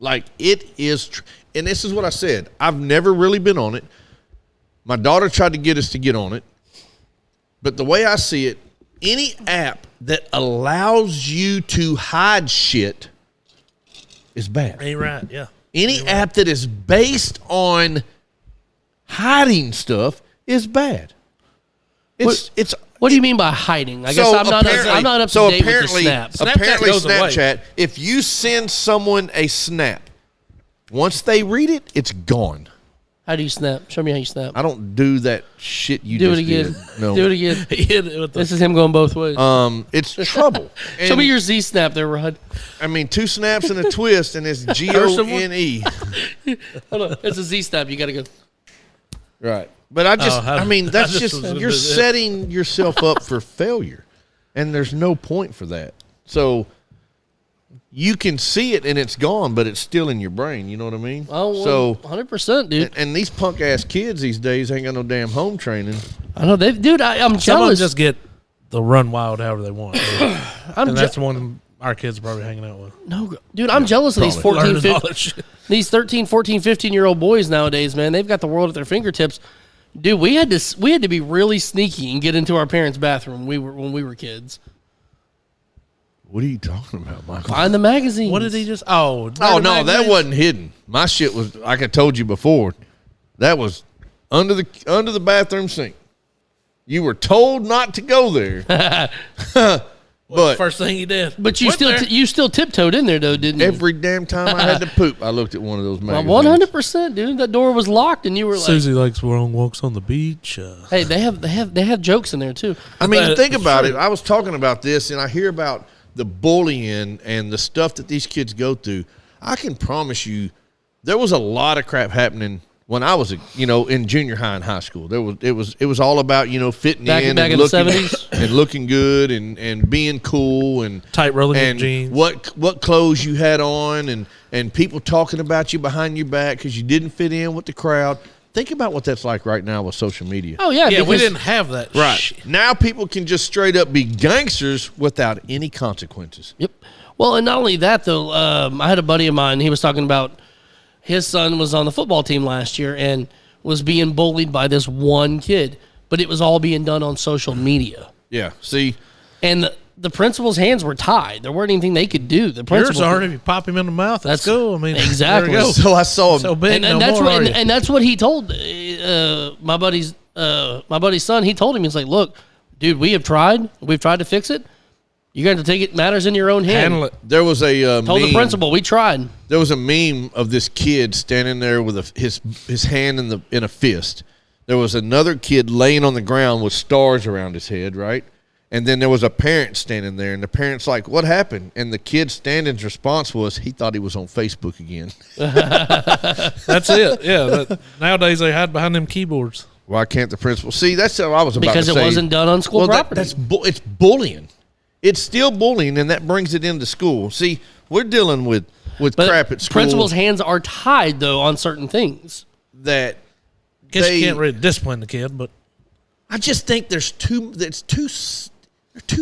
Like, it is. And this is what I said. I've never really been on it. My daughter tried to get us to get on it. But the way I see it, any app that allows you to hide shit is bad. Ain't right. Yeah. Any app that is based on hiding stuff is bad. It's What do you mean by hiding? I guess so I'm not up to date with the apparently, Snap. apparently goes away. Snapchat, if you send someone a snap, once they read it, it's gone. How do you snap? Show me how you snap. I don't do that shit you Do it just again. did. No. Do it again. He hit it with the This is him going both ways. It's trouble. Show me your Z snap there, Rod. I mean, 2 snaps and a twist, and it's GONE. Hold on. It's a Z snap. You got to go. Right. But I mean, that's I just just, was gonna you're do that. setting yourself up for failure. And there's no point for that. So you can see it and it's gone, but it's still in your brain. You know what I mean? Oh, so 100%, dude. and these punk ass kids these days ain't got no damn home training. I know, dude. I'm Some of them jealous. just get the run wild however they want. I'm And that's the one our kids are probably hanging out with. no, dude. I'm jealous of these 14, Learning all 15, that shit. these 13, 14, 15-year-old boys nowadays. Man, they've got the world at their fingertips. Dude, we had to be really sneaky and get into our parents' bathroom. When we were kids. What are you talking about, Michael? Find the magazine. What did he just? Oh, Oh Murder no, that Magazine? wasn't hidden. My shit was, like I told you before, that was under the bathroom sink. You were told not to go there. But First thing he did. But you Went still there. you still tiptoed in there though, didn't you? every damn time I had to poop, I looked at one of those magazines. 100%, dude. That door was locked, and you were like, Susie likes long walks on the beach. "Hey, they have jokes in there too." I mean, But- think about it. I was talking about this, and I hear about the bullying and the stuff that these kids go through. I can promise you, there was a lot of crap happening when I was, in junior high and high school. It was all about fitting Back in in and the looking 70s? and looking good and being cool and Tight rolling and jeans. what clothes you had on and people talking about you behind your back because you didn't fit in with the crowd. Think about what that's like right now with social media. Oh yeah, Yeah, we because- didn't have that. Right. shit. Now people can just straight up be gangsters without any consequences. Yep. Well, and not only that though, I had a buddy of mine. He was talking about his son was on the football team last year and was being bullied by this one kid, but it was all being done on social media. Yeah. See, And the principal's hands were tied. There weren't anything they could do. The Yours principal aren't if you pop him in the mouth. That's cool. I mean, Exactly. There you go. so I saw So him. big, and no that's more, what are you? and that's what he told my buddy's son. He told him, he's like, "Look, dude, we've tried to fix it. You're going to take it matters in your own hand." Handle it. There was a Told the meme. principal, we tried. There was a meme of this kid standing there with his hand in a fist. There was another kid laying on the ground with stars around his head, right? And then there was a parent standing there, and the parent's like, "What happened?" And the kid standing's response was, he thought he was on Facebook again. That's it. Yeah. Nowadays they hide behind them keyboards. Why can't the principal see? That's what I was about Because to it say. wasn't done on school property. It's bullying. It's still bullying, and that brings it into school. See, we're dealing with But crap at school principal's hands are tied, though, on certain things. that Guess They- you can't really discipline the kid, but I just think they're too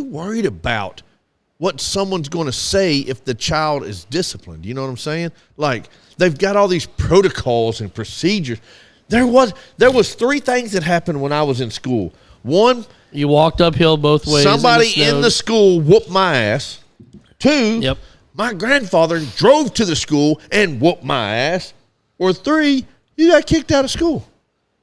worried about what someone's going to say if the child is disciplined. You know what I'm saying? Like, they've got all these protocols and procedures. There was 3 things that happened when I was in school. One, You walked uphill both ways. somebody in snow. the school whooped my ass. 2, Yep. my grandfather drove to the school and whooped my ass. Or 3, you got kicked out of school.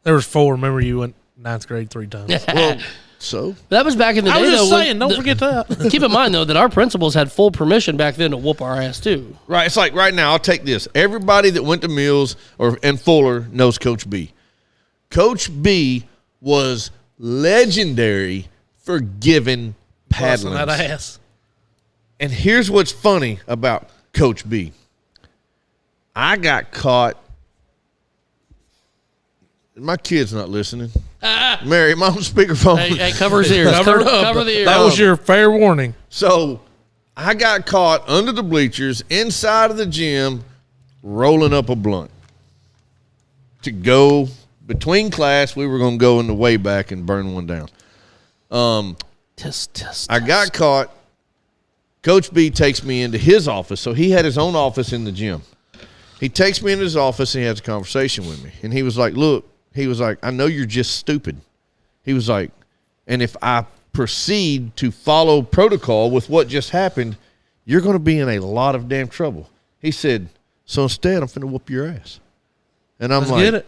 there was 4. Remember, you went 9th grade 3 times. Well, so That was back in the I day, was just though. when saying, don't forget that. Keep in mind, though, that our principals had full permission back then to whoop our ass, too. right, it's like right now. I'll take this. Everybody that went to Mills and Fuller knows Coach B. Coach B was legendary for giving Busting that paddlings. ass. And here's what's funny about Coach B. I got caught. My kid's not listening. Mary, I'm on speakerphone. Hey, cover his ears. Covered cover up. the ears. That was your fair warning. So I got caught under the bleachers inside of the gym rolling up a blunt to go between class. We were going to go in the way back and burn one down. I got caught. Coach B takes me into his office. So he had his own office in the gym. He takes me into his office and he has a conversation with me. And he was like, look, I know you're just stupid. He was like, and if I proceed to follow protocol with what just happened, you're going to be in a lot of damn trouble. He said, so instead, I'm finna whoop your ass. And I'm Let's like, get it.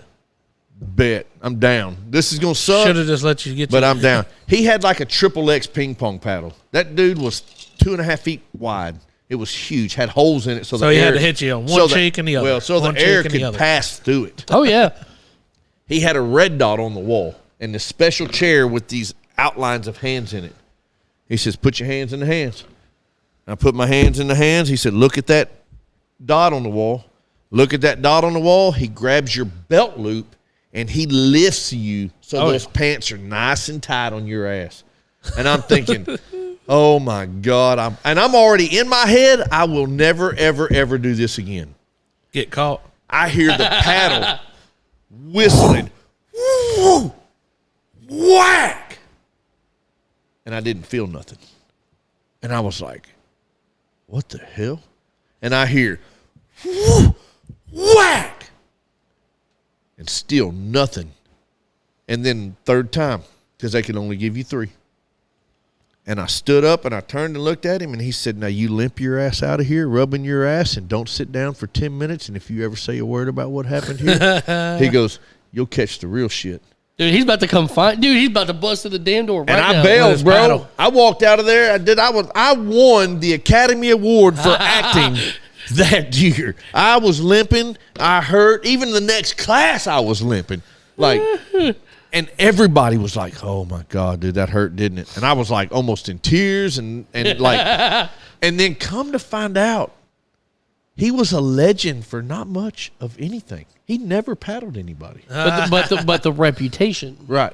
bet. I'm down. This is going to suck. Should have just let you get But you. I'm down. He had like a triple X ping pong paddle. That dude was 2.5 feet wide. It was huge. Had holes in it, so So the he air, had to hit you on one cheek and the other. Well, so One the air cheek and the could other. pass through it. Oh yeah. He had a red dot on the wall and this special chair with these outlines of hands in it. He says, "Put your hands in the hands." I put my hands in the hands. He said, "Look at that dot on the wall. Look at that dot on the wall." He grabs your belt loop and he lifts you so Oh, those yeah. pants are nice and tight on your ass. And I'm thinking, oh my God. I'm already in my head, I will never, ever, ever do this again. Get caught. I hear the paddle whistling. Woo! Whack! And I didn't feel nothing. And I was like, what the hell? And I hear, woo! Whack! And still nothing. And then third time, because they can only give you 3. And I stood up and I turned and looked at him and he said, now you limp your ass out of here, rubbing your ass, and don't sit down for 10 minutes. And if you ever say a word about what happened here, he goes, you'll catch the real shit. Dude, he's about to come find. Dude, he's about to bust through the damn door right And now. I with bailed, his bro. paddle. I walked out of there. I won the Academy Award for acting that year. I was limping. I hurt. Even the next class, I was limping. Like, and everybody was like, "Oh my God, dude, that hurt, didn't it?" And I was like, almost in tears, and like, and then come to find out, he was a legend for not much of anything. He never paddled anybody. but the reputation. Right.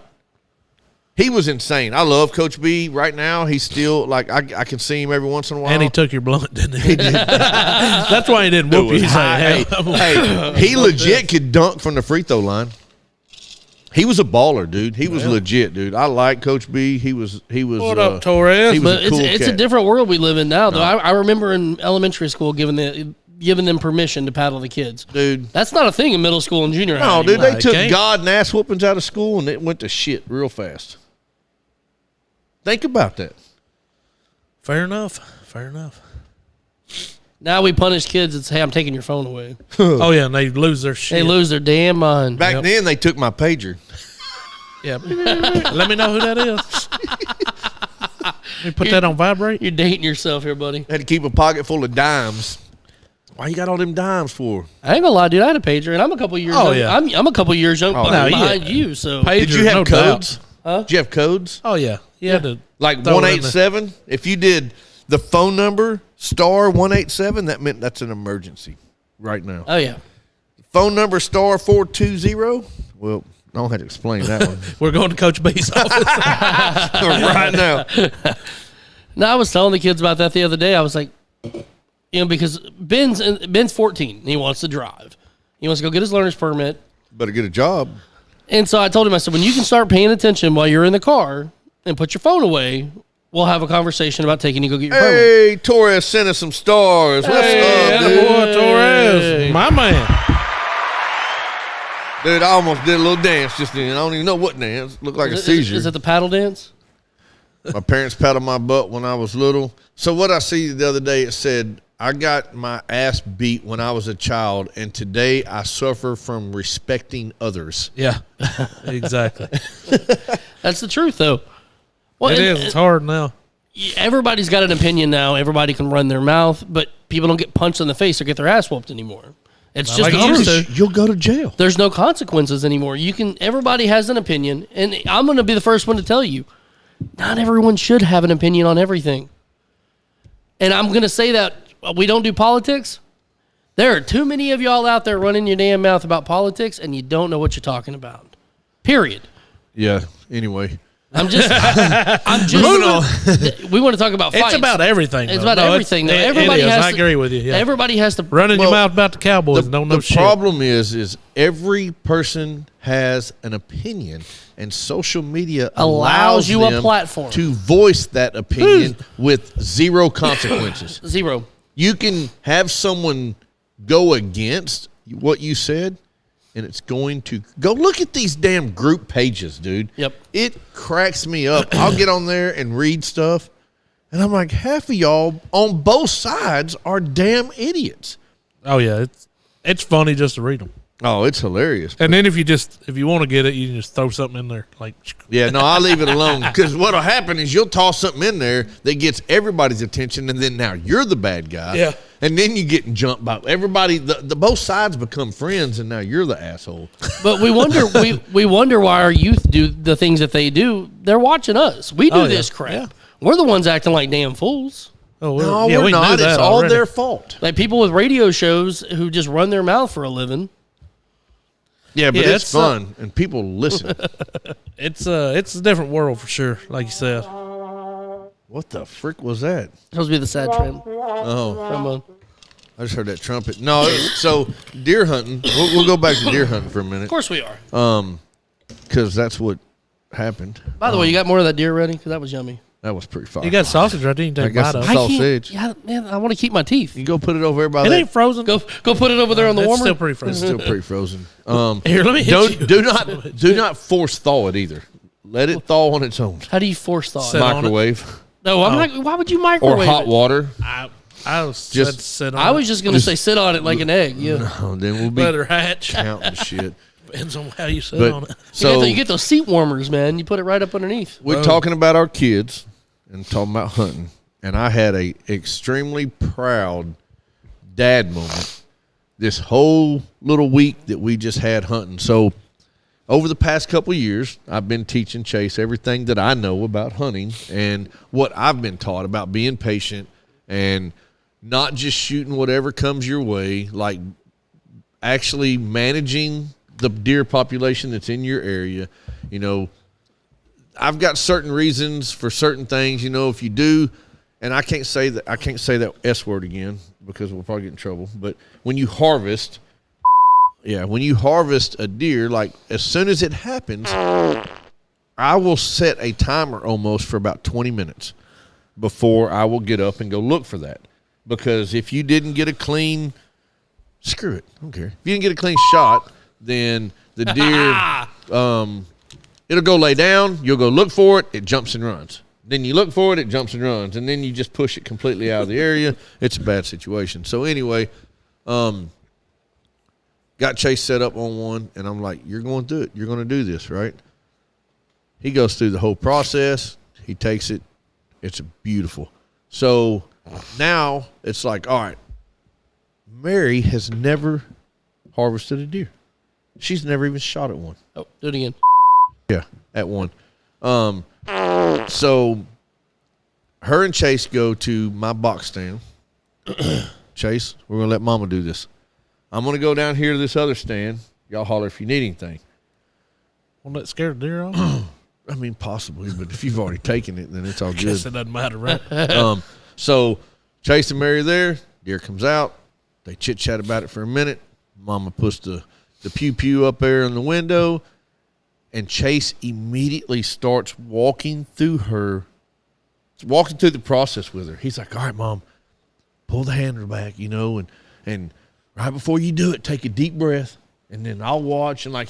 He was insane. I love Coach B. Right now, he's still like I can see him every once in a while. And he took your blunt, didn't he? That's why he didn't whoop you. He's like, hey, he legit could dunk from the free throw line. He was a baller, dude. He was legit, dude. I like Coach B. He was. What up, Torres? He was But a cool it's a cat. different world we live in now, though. I remember in elementary school giving them permission to paddle the kids. Dude. That's not a thing in middle school and junior high. No, dude, anymore. they took can't. God and ass whoopings out of school, and it went to shit real fast. Think about that. Fair enough. Fair enough. Now we punish kids and say, "Hey, I'm taking your phone away." Oh, yeah, and they lose their shit. They lose their damn mind. Back then, they took my pager. Yeah. Let me know who that is. Let me put that on vibrate. You're dating yourself here, buddy. Had to keep a pocket full of dimes. Why you got all them dimes for? I ain't gonna lie, dude. I had a pager, and I'm a couple years. Oh, young. yeah. I'm a couple years young Oh, behind, no, behind you. So Did you Pagers, have no codes? doubt. Did you have codes? Oh, yeah. You had to Like throw it in 187? If you did the phone number star 187, that meant that's an emergency right now. oh yeah. Phone number star 420. Well, I don't have to explain that one We're going to Coach B's office. right now. No, I was telling the kids about that the other day. I was like, because Ben's 14. And he wants to drive. He wants to go get his learner's permit. Better get a job. And so I told him, I said, when you can start paying attention while you're in the car and put your phone away, we'll have a conversation about taking you to go get your permit. Hey, Torres sent us some stars. What's Hey, up, that dude? boy Torres. My man. Dude, I almost did a little dance just then. I don't even know what dance. Looked like a seizure. Is it the paddle dance? My parents paddled my butt when I was little. So what I see the other day, it said, I got my ass beat when I was a child, and today I suffer from respecting others. Yeah, exactly. That's the truth, though. Well, It and- is. It's hard now. Everybody's got an opinion now. Everybody can run their mouth, but people don't get punched in the face or get their ass whooped anymore. It's Not just like the it used truth. to. You'll go to jail. There's no consequences anymore. Everybody has an opinion, and I'm going to be the first one to tell you, not everyone should have an opinion on everything. And I'm going to say that we don't do politics. There are too many of y'all out there running your damn mouth about politics, and you don't know what you're talking about. Period. Yeah, anyway. I'm just we want to talk about fights. It's about everything. It's though. about everything, though. It Everybody is. has I to- agree with you. Yeah. Everybody has to Running Well, your mouth about the Cowboys and don't know The shit. problem is every person has an opinion, and social media Allows you a them platform. to voice that opinion with zero consequences. zero. You can have someone go against what you said, and it's going to go look at these damn group pages, dude. Yep. It cracks me up. I'll get on there and read stuff, and I'm like, half of y'all on both sides are damn idiots. Oh yeah, it's funny just to read them. Oh, it's hilarious. And then if you want to get it, you can just throw something in there. Like, Yeah, no, I leave it alone because what'll happen is you'll toss something in there that gets everybody's attention, and then now you're the bad guy. Yeah. And then you getting jumped by everybody. The both sides become friends, and now you're the asshole. But we wonder we wonder why our youth do the things that they do. They're watching us. We do Oh, yeah. this crap. Yeah. We're the ones acting like damn fools. oh, No, yeah, we're we knew not. that It's all already. their fault. Like people with radio shows who just run their mouth for a living. Yeah, but Yeah, it's fun, and people listen. It's a different world for sure. Like you said, What the frick was that? Supposed to be the sad trend. Oh, Trombone. I just heard that trumpet. No, so deer hunting. We'll go back to deer hunting for a minute. Of course we are. Because that's what happened. By the way, you got more of that deer ready? Because that was yummy. That was pretty fun. you got sausage right there. You can I take a got bite some of. sausage. Yeah, man, I want to keep my teeth. You go put it over there by It that. ain't frozen. Go put it over there on the It's warmer. still pretty It's frozen. still pretty frozen. Here, let me hit you. do not force thaw it either. Let it thaw on its own. How do you force thaw? Sit it? on it. Microwave No, I'm not. Why would you or microwave hot it? water. I was Just- said sit on I was it. just gonna say sit on it like an egg. Yeah. Oh, then we'll be let her hatch. counting shit. Depends on how you sit on But it. so you get those seat warmers, man. You put it right up underneath. we're talking about our kids and talking about hunting, and I had a extremely proud dad moment this whole little week that we just had hunting. So over the past couple of years, I've been teaching Chase everything that I know about hunting and what I've been taught about being patient and not just shooting whatever comes your way, like actually managing the deer population that's in your area. You know, I've got certain reasons for certain things, you know, if you do, and I can't say that S word again because we'll probably get in trouble, but when you harvest a deer, like as soon as it happens, I will set a timer almost for about 20 minutes before I will get up and go look for that. Because if you didn't get a clean, screw it, I don't care. If you didn't get a clean shot, then the deer, it'll go lay down, you'll go look for it, it jumps and runs. Then you look for it, it jumps and runs. And then you just push it completely out of the area. It's a bad situation. So anyway, got Chase set up on one, and I'm like, you're going to do it. You're going to do this, right? He goes through the whole process. He takes it. It's beautiful. So now it's like, all right, Mary has never harvested a deer. She's never even shot at one. Oh, do it again. Yeah, at one. So her and Chase go to my box stand. Chase, we're going to let Mama do this. I'm going to go down here to this other stand. Y'all holler if you need anything. Won't that scare the deer off? I mean, possibly, but if you've already taken it, then it's all Guess good. it doesn't matter, right? So Chase and Mary are there. Deer comes out. They chit-chat about it for a minute. Mama puts the pew-pew up there in the window, and Chase immediately starts walking through the process with her. He's like, all right, Mom, pull the handle back, you know, and right before you do it, take a deep breath, and then I'll watch. And like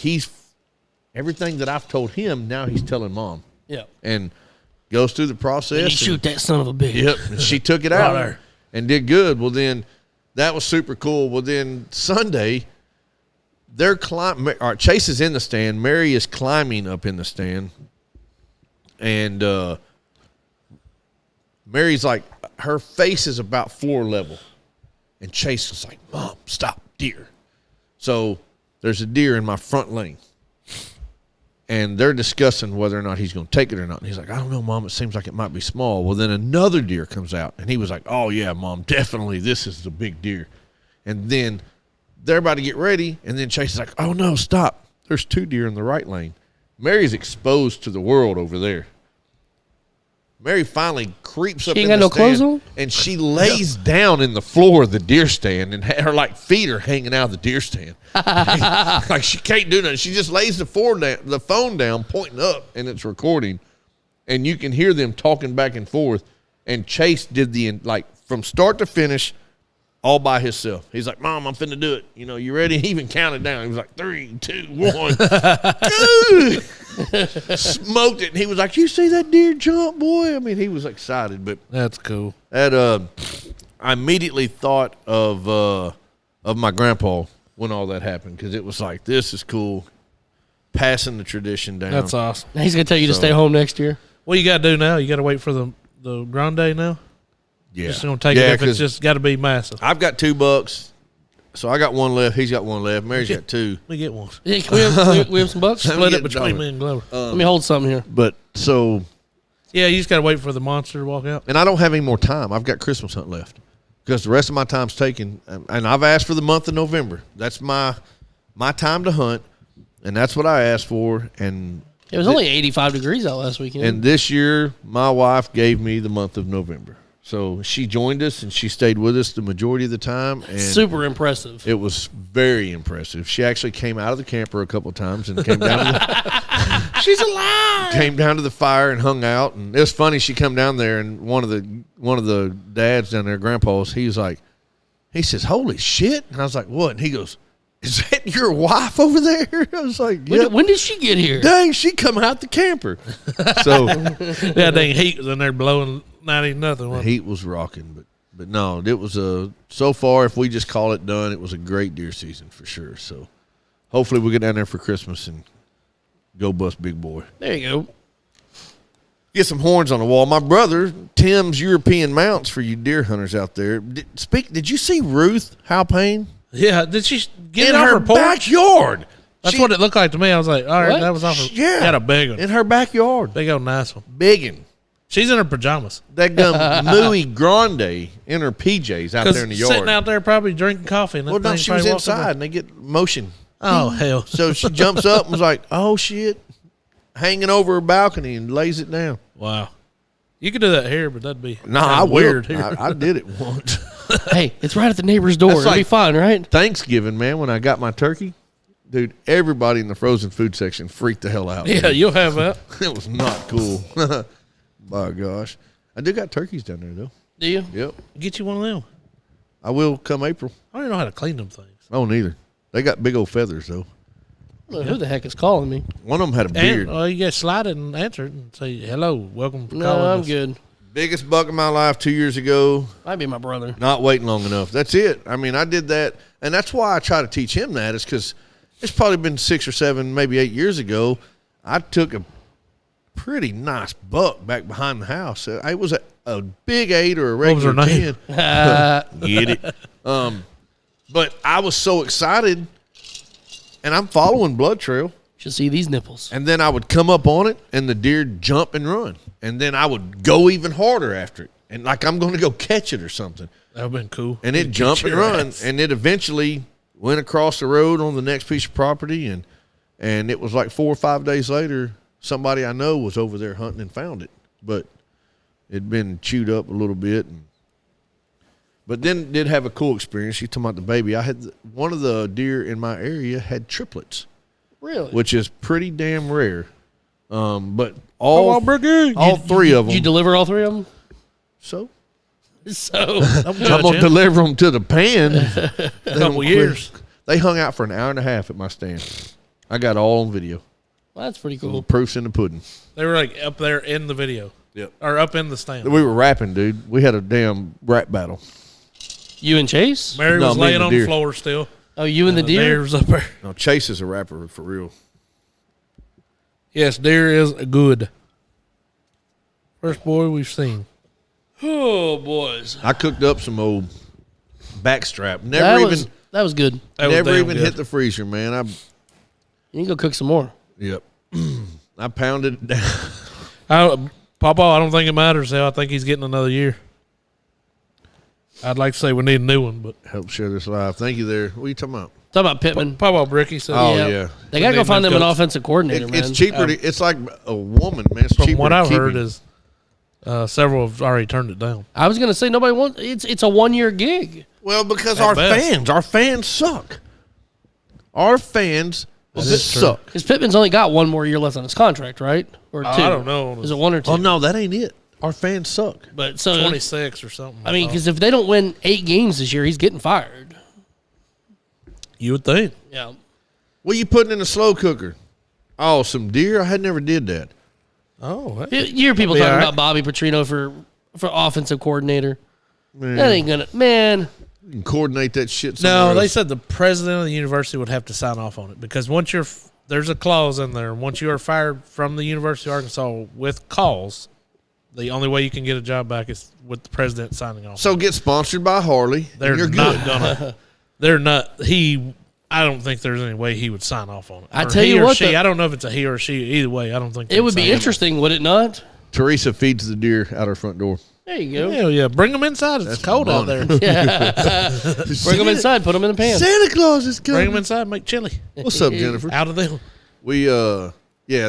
everything that I've told him, now he's telling Mom. Yeah. And goes through the process. And you shoot that son of a bitch. Yep. And she took it out and did good. Well, then that was super cool. Well, then Sunday, they're climbing. All right, Chase is in the stand. Mary is climbing up in the stand. And Mary's like, her face is about floor level. And Chase is like, Mom, stop, deer. So there's a deer in my front lane. And they're discussing whether or not he's going to take it or not. And he's like, I don't know, Mom. It seems like it might be small. Well, then another deer comes out. And he was like, oh, yeah, Mom, definitely this is the big deer. And then they're about to get ready. And then Chase is like, oh, no, stop. There's two deer in the right lane. Mary's exposed to the world over there. Mary finally creeps up She in ain't the got no clothes stand, on? and she lays down in the floor of the deer stand, and her like feet are hanging out of the deer stand. Like she can't do nothing. She just lays the phone down, pointing up, and it's recording, and you can hear them talking back and forth. And Chase did from start to finish, all by himself. He's like, Mom, I'm finna do it. You know, you ready? He even counted down. He was like, 3, 2, 1. Smoked it. And he was like, you see that deer jump, boy? I mean, he was excited. But That's cool. that I immediately thought of of my grandpa when all that happened, because it was like, this is cool, passing the tradition down. That's awesome. Now he's gonna tell you to So- stay home next year. What you got to do now? You got to wait for the grande now. Yeah, Just gonna take it if it's just got to be massive. I've got $2, so I got one left. He's got one left. Mary's got two. Let me get one. Yeah, can we have some bucks? Let me Split get it between a me and Glover. Let me hold something here. But so, Yeah, you just got to wait for the monster to walk out. and I don't have any more time. I've got Christmas hunt left because the rest of my time's taken, and I've asked for the month of November. That's my time to hunt, and that's what I asked for. And It was only 85 degrees out last weekend. And this year, my wife gave me the month of November. So she joined us, and she stayed with us the majority of the time. And super impressive. it was very impressive. She actually came out of the camper a couple of times and came down to the, She's alive. came down to the fire and hung out. And it was funny. She come down there, and one of the dads down there, grandpa's, he says, "Holy shit!" And I was like, "What?" And he goes, "Is that your wife over there?" I was like, "Yep." When did she get here? Dang, she come out the camper. So Yeah, dang heat was in there blowing 90 nothing. the wasn't it? heat was rocking, but no, it was so far, if we just call it done, it was a great deer season for sure. So hopefully we get down there for Christmas and go bust big boy. There you go. Get some horns on the wall. My brother Tim's European Mounts, for you deer hunters out there. Did you see Ruth Halpane Yeah, did she get in it off her her porch? backyard? That's She- what it looked like to me. I was like, all right, What? that was off her. Yeah. Got a big one. in her backyard. Big old nice one. Biggin. She's in her pajamas. That gum Muy Grande in her PJs out there in the yard. Sitting out there probably drinking coffee. And that Well, no, thing she was probably walking inside, and they get motion. by. Oh, hell. So she jumps up and was like, "Oh shit!" hanging over her balcony and lays it down. Wow. You could do that here, but that'd be No, kinda I will. weird here. I did it once. Hey, it's right at the neighbor's door. That's It'll be like- fine, right? Thanksgiving, man, when I got my turkey, dude, everybody in the frozen food section freaked the hell out. Yeah, dude. you'll have that. It was not cool. By gosh, I do got turkeys down there though. Do you? Yep, Get you one of them. I will come April. I don't even know how to clean them things. Oh, neither. They got big old feathers though. I don't know who the heck is calling me? One of them had a beard. And you got to slide it and answer it and say, hello, welcome for No, calling I'm us. good. Biggest buck of my life 2 years ago. Might be my brother. Not waiting long enough. That's it. I mean, I did that, and that's why I try to teach him that. Is because it's probably been 6 or 7, maybe 8 years ago. I took a pretty nice buck back behind the house. It was a big 8 or a What was her regular name? 10. Get it? But I was so excited, and I'm following Blood Trail. Should see these nipples. And then I would come up on it, and the deer jump and run. And then I would go even harder after it, and like I'm going to go catch it or something. That would have been cool. And it Get jumped and your run, ass. and it eventually went across the road on the next piece of property, and it was like 4 or 5 days later, somebody I know was over there hunting and found it, but it'd been chewed up a little bit. But then did have a cool experience. You talking about the baby? I had one of the deer in my area had triplets, Really? which is pretty damn rare. But all Brigade. all three of them. Did you deliver all 3 of them? So So I'm gonna deliver them to the pen. a couple years. They hung out for an hour and a half at my stand. I got all on video. well, that's pretty Little cool. proofs in the pudding. They were like up there in the video. Yep. Or up in the stand. We were rapping, dude. We had a damn rap battle. You and Chase? Mary No, was me and laying the on deer. the floor still. Oh, you and the deer? was up there. No, Chase is a rapper for real. Yes, deer is good. First boy we've seen. Oh, boys. I cooked up some old backstrap. That Never was, even that was good. That was never damn even good. hit the freezer, man. You can go cook some more. Yep. I pounded it down. Papa, I don't think it matters how. I think he's getting another year. I'd like to say we need a new one, but Help share this live. Thank you there. What are you talking about? Talk about Pittman. Papa Bricky said, Oh, Yeah. yeah. They got to go Name find that them an coach. offensive coordinator, man. It's cheaper. It's like a woman, man. It's from cheaper what to I've keep heard him. is several have already turned it down. I was going to say, nobody wants it's a 1-year gig. Well, because At our best. fans suck. Our fans is true. suck. Because Pittman's only got 1 more year left on his contract, right? Or 2? I don't know. Is it 1 or 2? Oh no, that ain't it. Our fans suck. But so 26 or something. I mean, because if they don't win 8 games this year, he's getting fired. you would think. Yeah. What you putting in a slow cooker? Oh, some deer. I had never did that. Oh, You hear people Be talking all right. about Bobby Petrino for offensive coordinator. Man. That ain't gonna, man. You can coordinate that shit. No, somewhere they else. said the president of the university would have to sign off on it because once there's a clause in there. Once you are fired from the University of Arkansas with cause, the only way you can get a job back is with the president signing off. So get sponsored by Harley. They're and you're not good. gonna. They're not. I don't think there's any way he would sign off on it. I Or tell he you or what, she. I don't know if it's a he or she. Either way, I don't think It would be they'd sign interesting, would it not? Teresa feeds the deer out her front door. There you go. Hell yeah, bring them inside. It's cold out money. there. Bring them inside. Put them in the pan. Santa Claus is Bring coming. them inside. Make chili What's up, Jennifer? out of them. We yeah,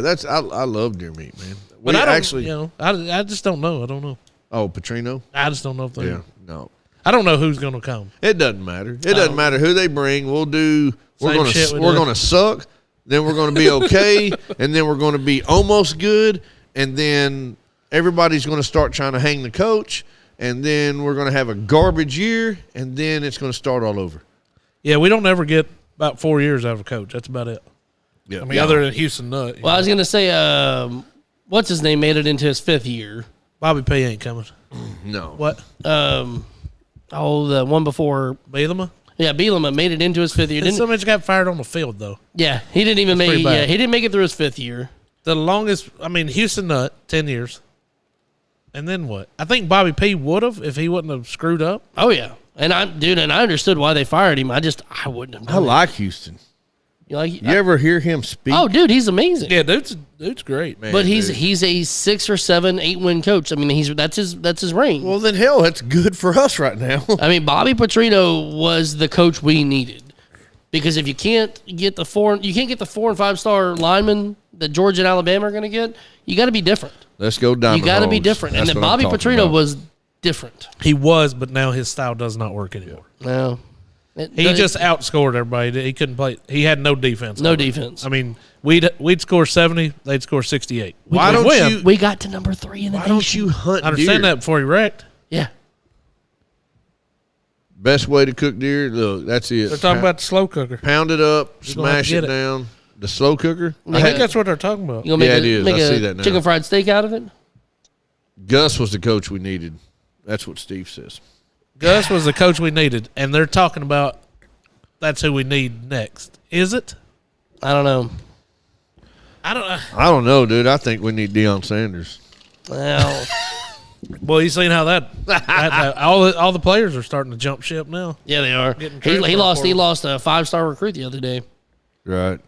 that's I love deer meat, man. But We I don't, actually I just don't know. I don't know. oh Petrino. I just don't know if they. Yeah, no, I don't know who's going to come. it doesn't matter. It doesn't matter who they bring. We'll do. Same shit we We're do. gonna suck. Then we're gonna be okay, and then we're gonna be almost good, and then everybody's gonna start trying to hang the coach, and then we're gonna have a garbage year, and then it's gonna start all over. Yeah, we don't ever get about 4 years out of a coach. That's about it. Yeah, I mean, other than Houston Nutt. Well, I was going to say, what's his name made it into his 5th year. Bobby P ain't coming. no. What? The one before. Bielema? Yeah, Bielema made it into his 5th year. So much got fired on the field, though. Yeah, he didn't even make. pretty Yeah, bad. he didn't make it through his 5th year. The longest, I mean, Houston Nutt, 10 years. And then what? I think Bobby P would have if he wouldn't have screwed up. Oh yeah, and I understood why they fired him. I wouldn't have. I Done it. like Houston. You like? You ever hear him speak? Oh, dude, he's amazing. Yeah, dude's great. Man, But dude. he's a 6 or 7, 8 win coach. I mean, that's his range. Well, then hell, that's good for us right now. I mean, Bobby Petrino was the coach we needed because if you can't get the 4 and 5-star linemen that Georgia and Alabama are going to get, you got to be different. Let's go Diamond You got to be Hogs. different. And That's then what I'm Bobby talking Petrino about. was different. He was, but now his style does not work anymore. No, He just outscored everybody. He couldn't play. He had no defense. no ever. defense. I mean, we'd score 70, they'd score 68. Why We'd don't win. you? We got to number 3 in the Why nation. don't you hunt I understand deer? that before he wrecked. Yeah. Best way to cook deer. Look, that's it. They're talking about the slow cooker. Pound it up, gonna have to smash get it it. down. The slow cooker. I think that's what they're talking about. You gonna make Yeah, a, it is. make I a see that now. chicken fried steak out of it? Gus was the coach we needed. That's what Steve says. Gus was the coach we needed, and they're talking about that's who we need next. Is it? I don't know. I don't know, dude. I think we need Deion Sanders. Well, Well, you seen how that all the players are starting to jump ship now. yeah, they are. Getting He transfer lost. He portal. lost a 5-star recruit the other day. Right.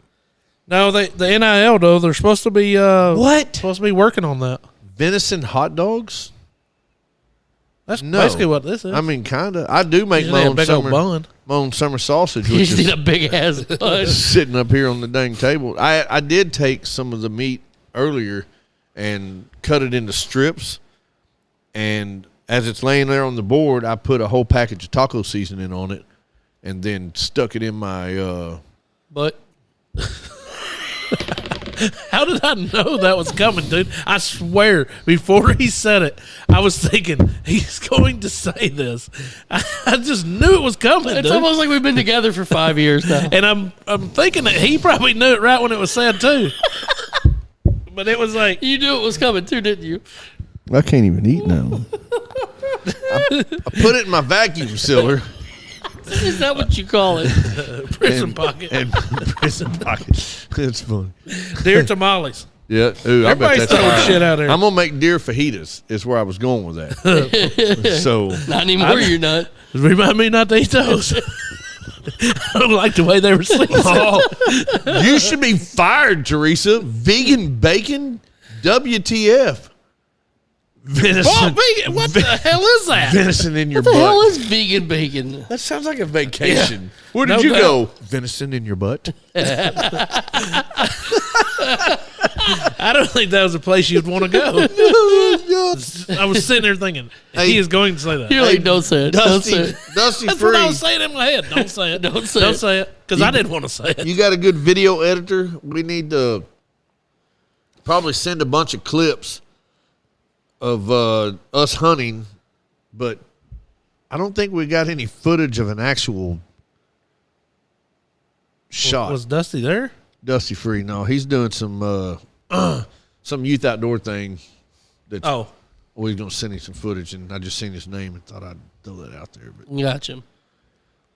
No, the NIL though they're supposed to be What? supposed to be working on that. Venison hot dogs? That's No. basically what this is. I mean, kind of. I do make You my need a own big old summer, bun. my own summer sausage, You which just need is a big ass bun. sitting up here on the dang table. I did take some of the meat earlier and cut it into strips, and as it's laying there on the board, I put a whole package of taco seasoning on it, and then stuck it in my. But How did I know that was coming, dude? I swear, before he said it, I was thinking he's going to say this. I just knew it was coming, it's dude. almost like we've been together for 5 years now. And I'm thinking that he probably knew it right when it was said too. But it was like, You knew it was coming too, didn't you? I can't even eat now. I put it in my vacuum sealer. Is that what you call it? prison pocket, And prison pocket. It's funny. deer tamales. Yeah. Ooh, I bet Everybody's that's throwing fire. shit out there. I'm gonna make deer fajitas. Is where I was going with that. So Not anymore. You're not. Remind me not to eat those. I don't like the way they were seasoned. you should be fired, Teresa. Vegan bacon. WTF? Venison. Oh, vegan, what the hell is that? Venison in your What the butt. hell is vegan bacon? That sounds like a vacation. Where did No you doubt. go? Venison in your butt. I don't think that was a place you'd want to go. I was sitting there thinking, Hey. he is going to say that. You're like, don't say it. Don't Dusty, say it. Dusty That's Free. what I was saying in my head. Don't say it. Don't say Don't it. say it. Because I didn't want to say it. You got a good video editor? We need to probably send a bunch of clips of us hunting, but I don't think we got any footage of an actual shot. Was Dusty there? Dusty Free? No, he's doing some youth outdoor thing. That's Oh, he's gonna send him some footage, and I just seen his name and thought I'd throw that out there. But Gotcha.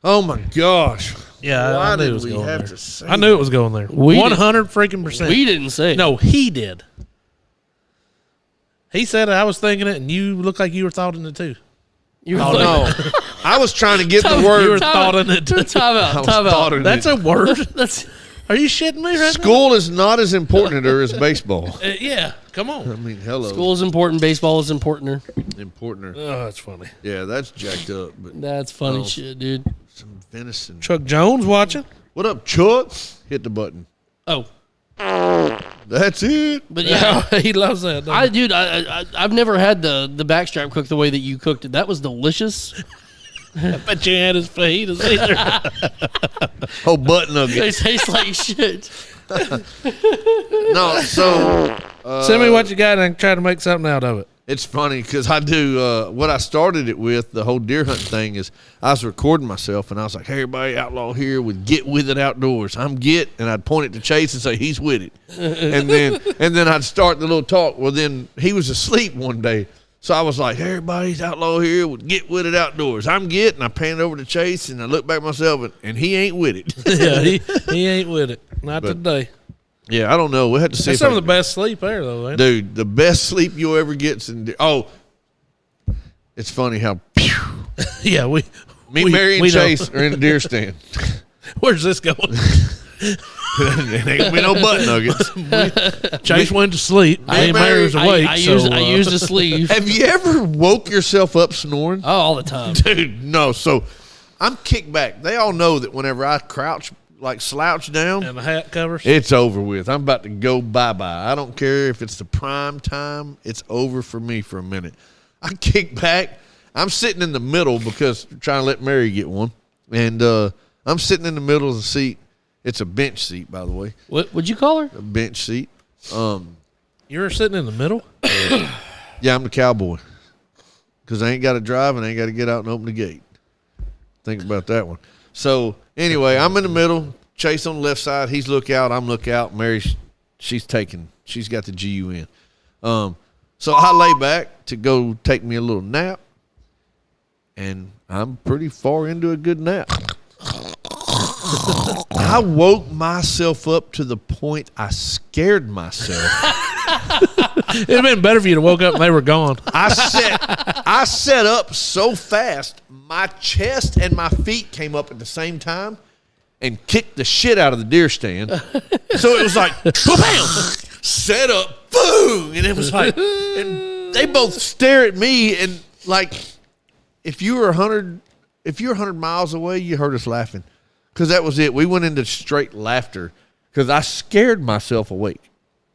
Oh my gosh! Yeah, Why I knew did it was we going have there. to say I knew it was going there. We did- 100% We didn't say. No, he did. He said it, I was thinking it, and you look like you were thoughting it too. You were Oh like- no! I was trying to get the You were word. thought in it too. Time I out. was Time out. thoughting That's it. a word. That's Are you shitting me right School is not as important to her as baseball. now? Yeah, come I on. mean, hello. school is important. Baseball is importanter. Important. Oh, that's funny. Yeah, that's jacked up. But That's funny Oh. shit, dude. some venison. Chuck Jones watching? What up, Chuck? Hit the button. Oh, That's it. but yeah. He loves that. doesn't he? I've never had the backstrap cooked the way that you cooked it. That was delicious. I bet you had his fajitas either. Oh, butt nugget. They taste like shit. No, so Send me what you got and try to make something out of it. it's funny because I do what I started it with, the whole deer hunting thing, is I was recording myself and I was like, hey, everybody, Outlaw here with Get With It Outdoors. I'm Get, and I'd point it to Chase and say, he's with it. and then I'd start the little talk. Well, then he was asleep one day. So I was like, hey, everybody's Outlaw here with Get With It Outdoors. I'm Get, and I panned over to Chase and I looked back at myself and he ain't with it. Yeah, he ain't with it. Not today. Yeah, I don't know. We'll have to see. That's if some I- of the best sleep there, though, ain't it? Dude, the best sleep you'll ever get. It's funny how Yeah, me, Mary, and we know. Chase are in the deer stand. Where's this going? It ain't gonna be no butt nuggets. Chase went to sleep. Hey, Hey, Mary's awake. I so, used a sleeve. Have you ever woke yourself up snoring? Oh, all the time. Dude, no. So I'm kicked back. They all know that whenever I crouch, like slouch down, and the hat covers. it's over with. I'm about to go bye-bye. I don't care if it's the prime time. It's over for me for a minute. I kick back. I'm sitting in the middle because I'm trying to let Mary get one. And I'm sitting in the middle of the seat. It's a bench seat, by the way. What would you call her? A bench seat. You were sitting in the middle? Yeah, I'm the cowboy. Because I ain't got to drive and I ain't got to get out and open the gate. Think about that one. So, anyway, I'm in the middle. Chase on the left side. He's lookout. I'm lookout. Mary, she's got the GUN. So I lay back to go take me a little nap. And I'm pretty far into a good nap. I woke myself up to the point I scared myself. It'd have been better if you'd have woke up and they were gone. I set up so fast, my chest and my feet came up at the same time and kicked the shit out of the deer stand. So it was like, bam, set up, boom, and it was like, and they both stare at me and like, if you were 100 miles away, you heard us laughing, because that was it. We went into straight laughter because I scared myself awake.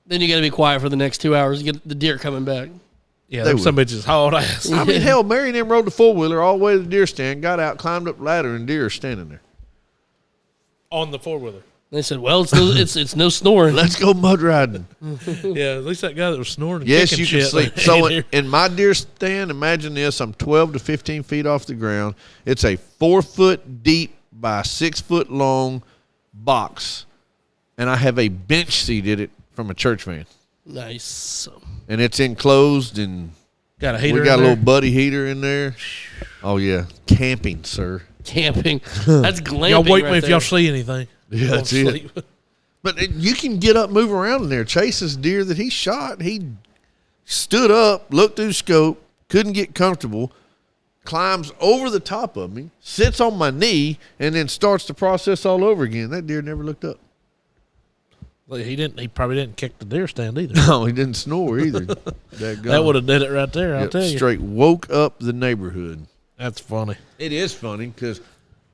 Then you got to be quiet for the next 2 hours to get the deer coming back. Yeah, They them would. some bitches hauled ass. I mean, hell, Mary and them rode the four-wheeler all the way to the deer stand, got out, climbed up the ladder, and deer are standing there. On the four-wheeler. They said, "Well, it's no snoring." Let's go mud riding. Yeah, at least that guy that was snoring and Yes, kicking you can shit, sleep. they So ain't here. in my deer stand, imagine this: I'm 12 to 15 feet off the ground. It's a 4 foot deep by 6 foot long box, and I have a bench seat in it from a church van, Nice. and it's enclosed, and Got a heater we got a in there? little buddy heater in there. Oh yeah, camping, sir. Camping. That's glamping. Y'all wake right me if there. y'all see anything. Yeah, Go that's to it. sleep. But you can get up, move around in there. Chase's deer that he shot, he stood up, looked through the scope, couldn't get comfortable, climbs over the top of me, sits on my knee, and then starts the process all over again. That deer never looked up. Like, he probably didn't kick the deer stand either. No, he didn't snore either. That would have did it right there, I'll tell you. Straight woke up the neighborhood. That's funny. It is funny because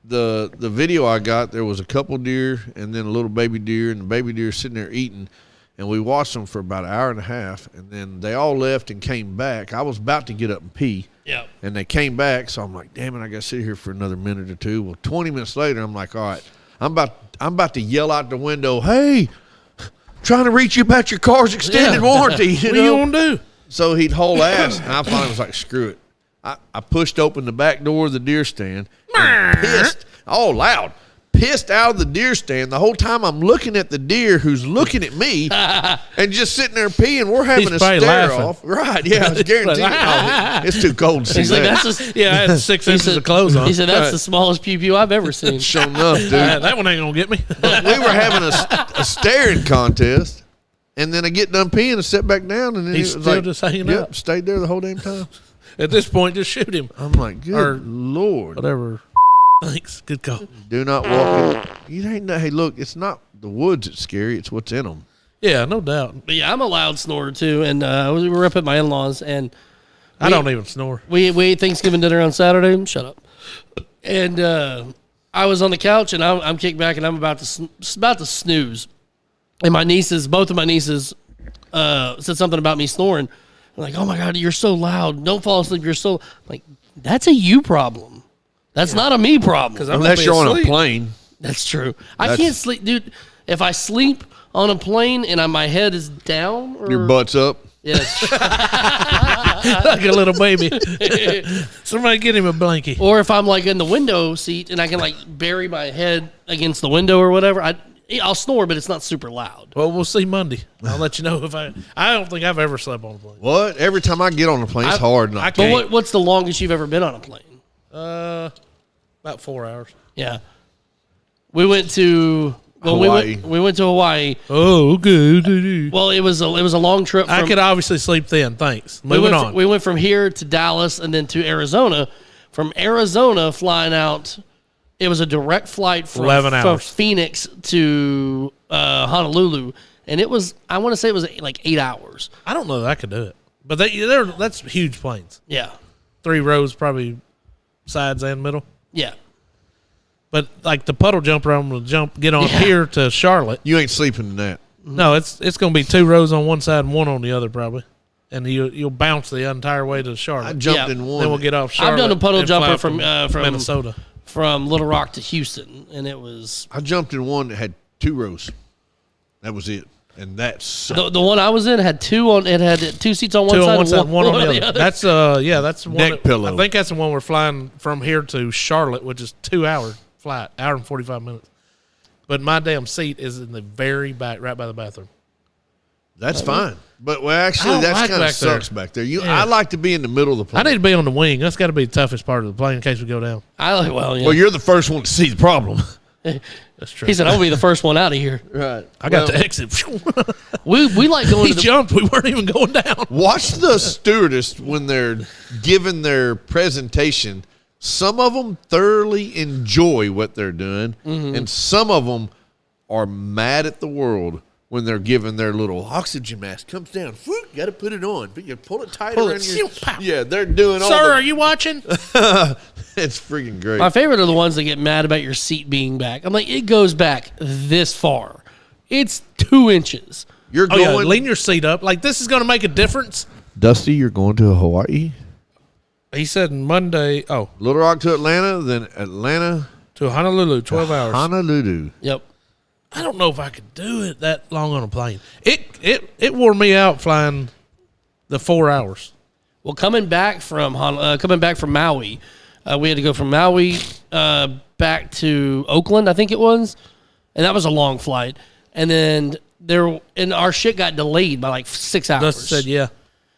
the video I got, there was a couple deer and then a little baby deer, and the baby deer sitting there eating, and we watched them for about an hour and a half, and then they all left and came back. I was about to get up and pee, Yeah. and they came back, so I'm like, damn it, I got to sit here for another minute or two. Well, 20 minutes later, I'm like, all right, I'm about to yell out the window, hey, trying to reach you about your car's extended warranty. You What know? you want to do? So he'd haul ass, and I finally was like, screw it. I pushed open the back door of the deer stand, and pissed, all loud, pissed out of the deer stand. The whole time I'm looking at the deer who's looking at me and just sitting there peeing. We're having He's a probably stare laughing. off. Right, yeah, I guarantee it's too cold to see He's like, that. that's the, Yeah, I had 6 inches of clothes on. he said, that's the smallest pew pew I've ever seen. Sure enough, dude. That one ain't gonna get me. We were having a staring contest, and then I get done peeing and sit back down, and then He's it was still like, just hanging yep, out. stayed there the whole damn time. At this point, just shoot him. I'm like, good Or Lord. Whatever. Thanks. Good call. Do not walk in. You ain't. Hey, look, it's not the woods that's scary. It's what's in them. Yeah, no doubt. But yeah, I'm a loud snorer too. And we were up at my in-laws, and I don't even snore. we ate Thanksgiving dinner on Saturday. Shut up. And I was on the couch, and I'm kicked back, and I'm about to snooze. And both of my nieces, said something about me snoring. I'm like, oh my God, you're so loud. Don't fall asleep. You're so like, that's a you problem. That's not a me problem. I'm Unless gonna be you're on a asleep. plane. That's true. I can't sleep, dude. If I sleep on a plane and my head is down, or Your butt's up. yes, Like a little baby. Somebody get him a blankie. or if I'm like in the window seat and I can like bury my head against the window or whatever, I'll snore, but it's not super loud. Well, we'll see Monday. I'll let you know if I don't think I've ever slept on a plane. What? Every time I get on a plane, it's hard not I to. But can't. what's the longest you've ever been on a plane? About 4 hours. Yeah, we went to Hawaii. we went to Hawaii. Oh, good. Well, it was a long trip. I from- could obviously sleep then. Thanks. we Moving went on. we went from here to Dallas and then to Arizona. From Arizona, flying out, it was a direct flight from 11 from hours. Phoenix to Honolulu, and I want to say it was like 8 hours. I don't know that I could do it. But that's huge planes. Yeah, 3 rows, probably sides and middle. yeah. But like the puddle jumper, I'm going to get on here to Charlotte. You ain't sleeping in that. No, it's going to be 2 rows on one side and 1 on the other probably. And you'll bounce the entire way to Charlotte. I jumped Yeah. in one. Then we'll get off Charlotte. I've done a puddle and jumper fly from Minnesota. from Little Rock to Houston, and it was I jumped in one that had 2 rows. That was it. And that sucked. the one I was in had 2 on. It had 2 seats on one 2 side, on one and side, 1 on the other. That's that's one. Neck pillow. I think that's the one we're flying from here to Charlotte, which is 2-hour flight, hour and 45 minutes. But my damn seat is in the very back, right by the bathroom. That's fine. But well, I actually, don't that's like kind of back there. sucks back there. Yeah. I like to be in the middle of the I plane. need to be on the wing. That's got to be the toughest part of the plane in case we go down. I like. Well, yeah. Well, you're the first one to see the problem. That's true. He said, "I'll be the first one out of here." Right. I got to exit. We like going He to the jumped. We weren't even going down. Watch the stewardess when they're giving their presentation. Some of them thoroughly enjoy what they're doing, and some of them are mad at the world when they're giving their little oxygen mask. Comes down, got to put it on, but you pull it tight Pull around it, your. pow. Yeah, they're doing all. Sir, the, are you watching? It's freaking great. My favorite are the ones that get mad about your seat being back. I'm like, it goes back this far. It's 2 inches. You're Oh, yeah. going, Lean your seat up. Like, this is going to make a difference. Dusty. You're going to Hawaii, He said Monday, Little Rock to Atlanta, then Atlanta, to Honolulu, 12 hours. Honolulu. Yep. I don't know if I could do it that long on a plane. It wore me out flying the 4 hours. Well, coming back from Maui, we had to go from Maui back to Oakland, I think it was, and that was a long flight. And then our shit got delayed by like 6 hours. Dustin said, yeah.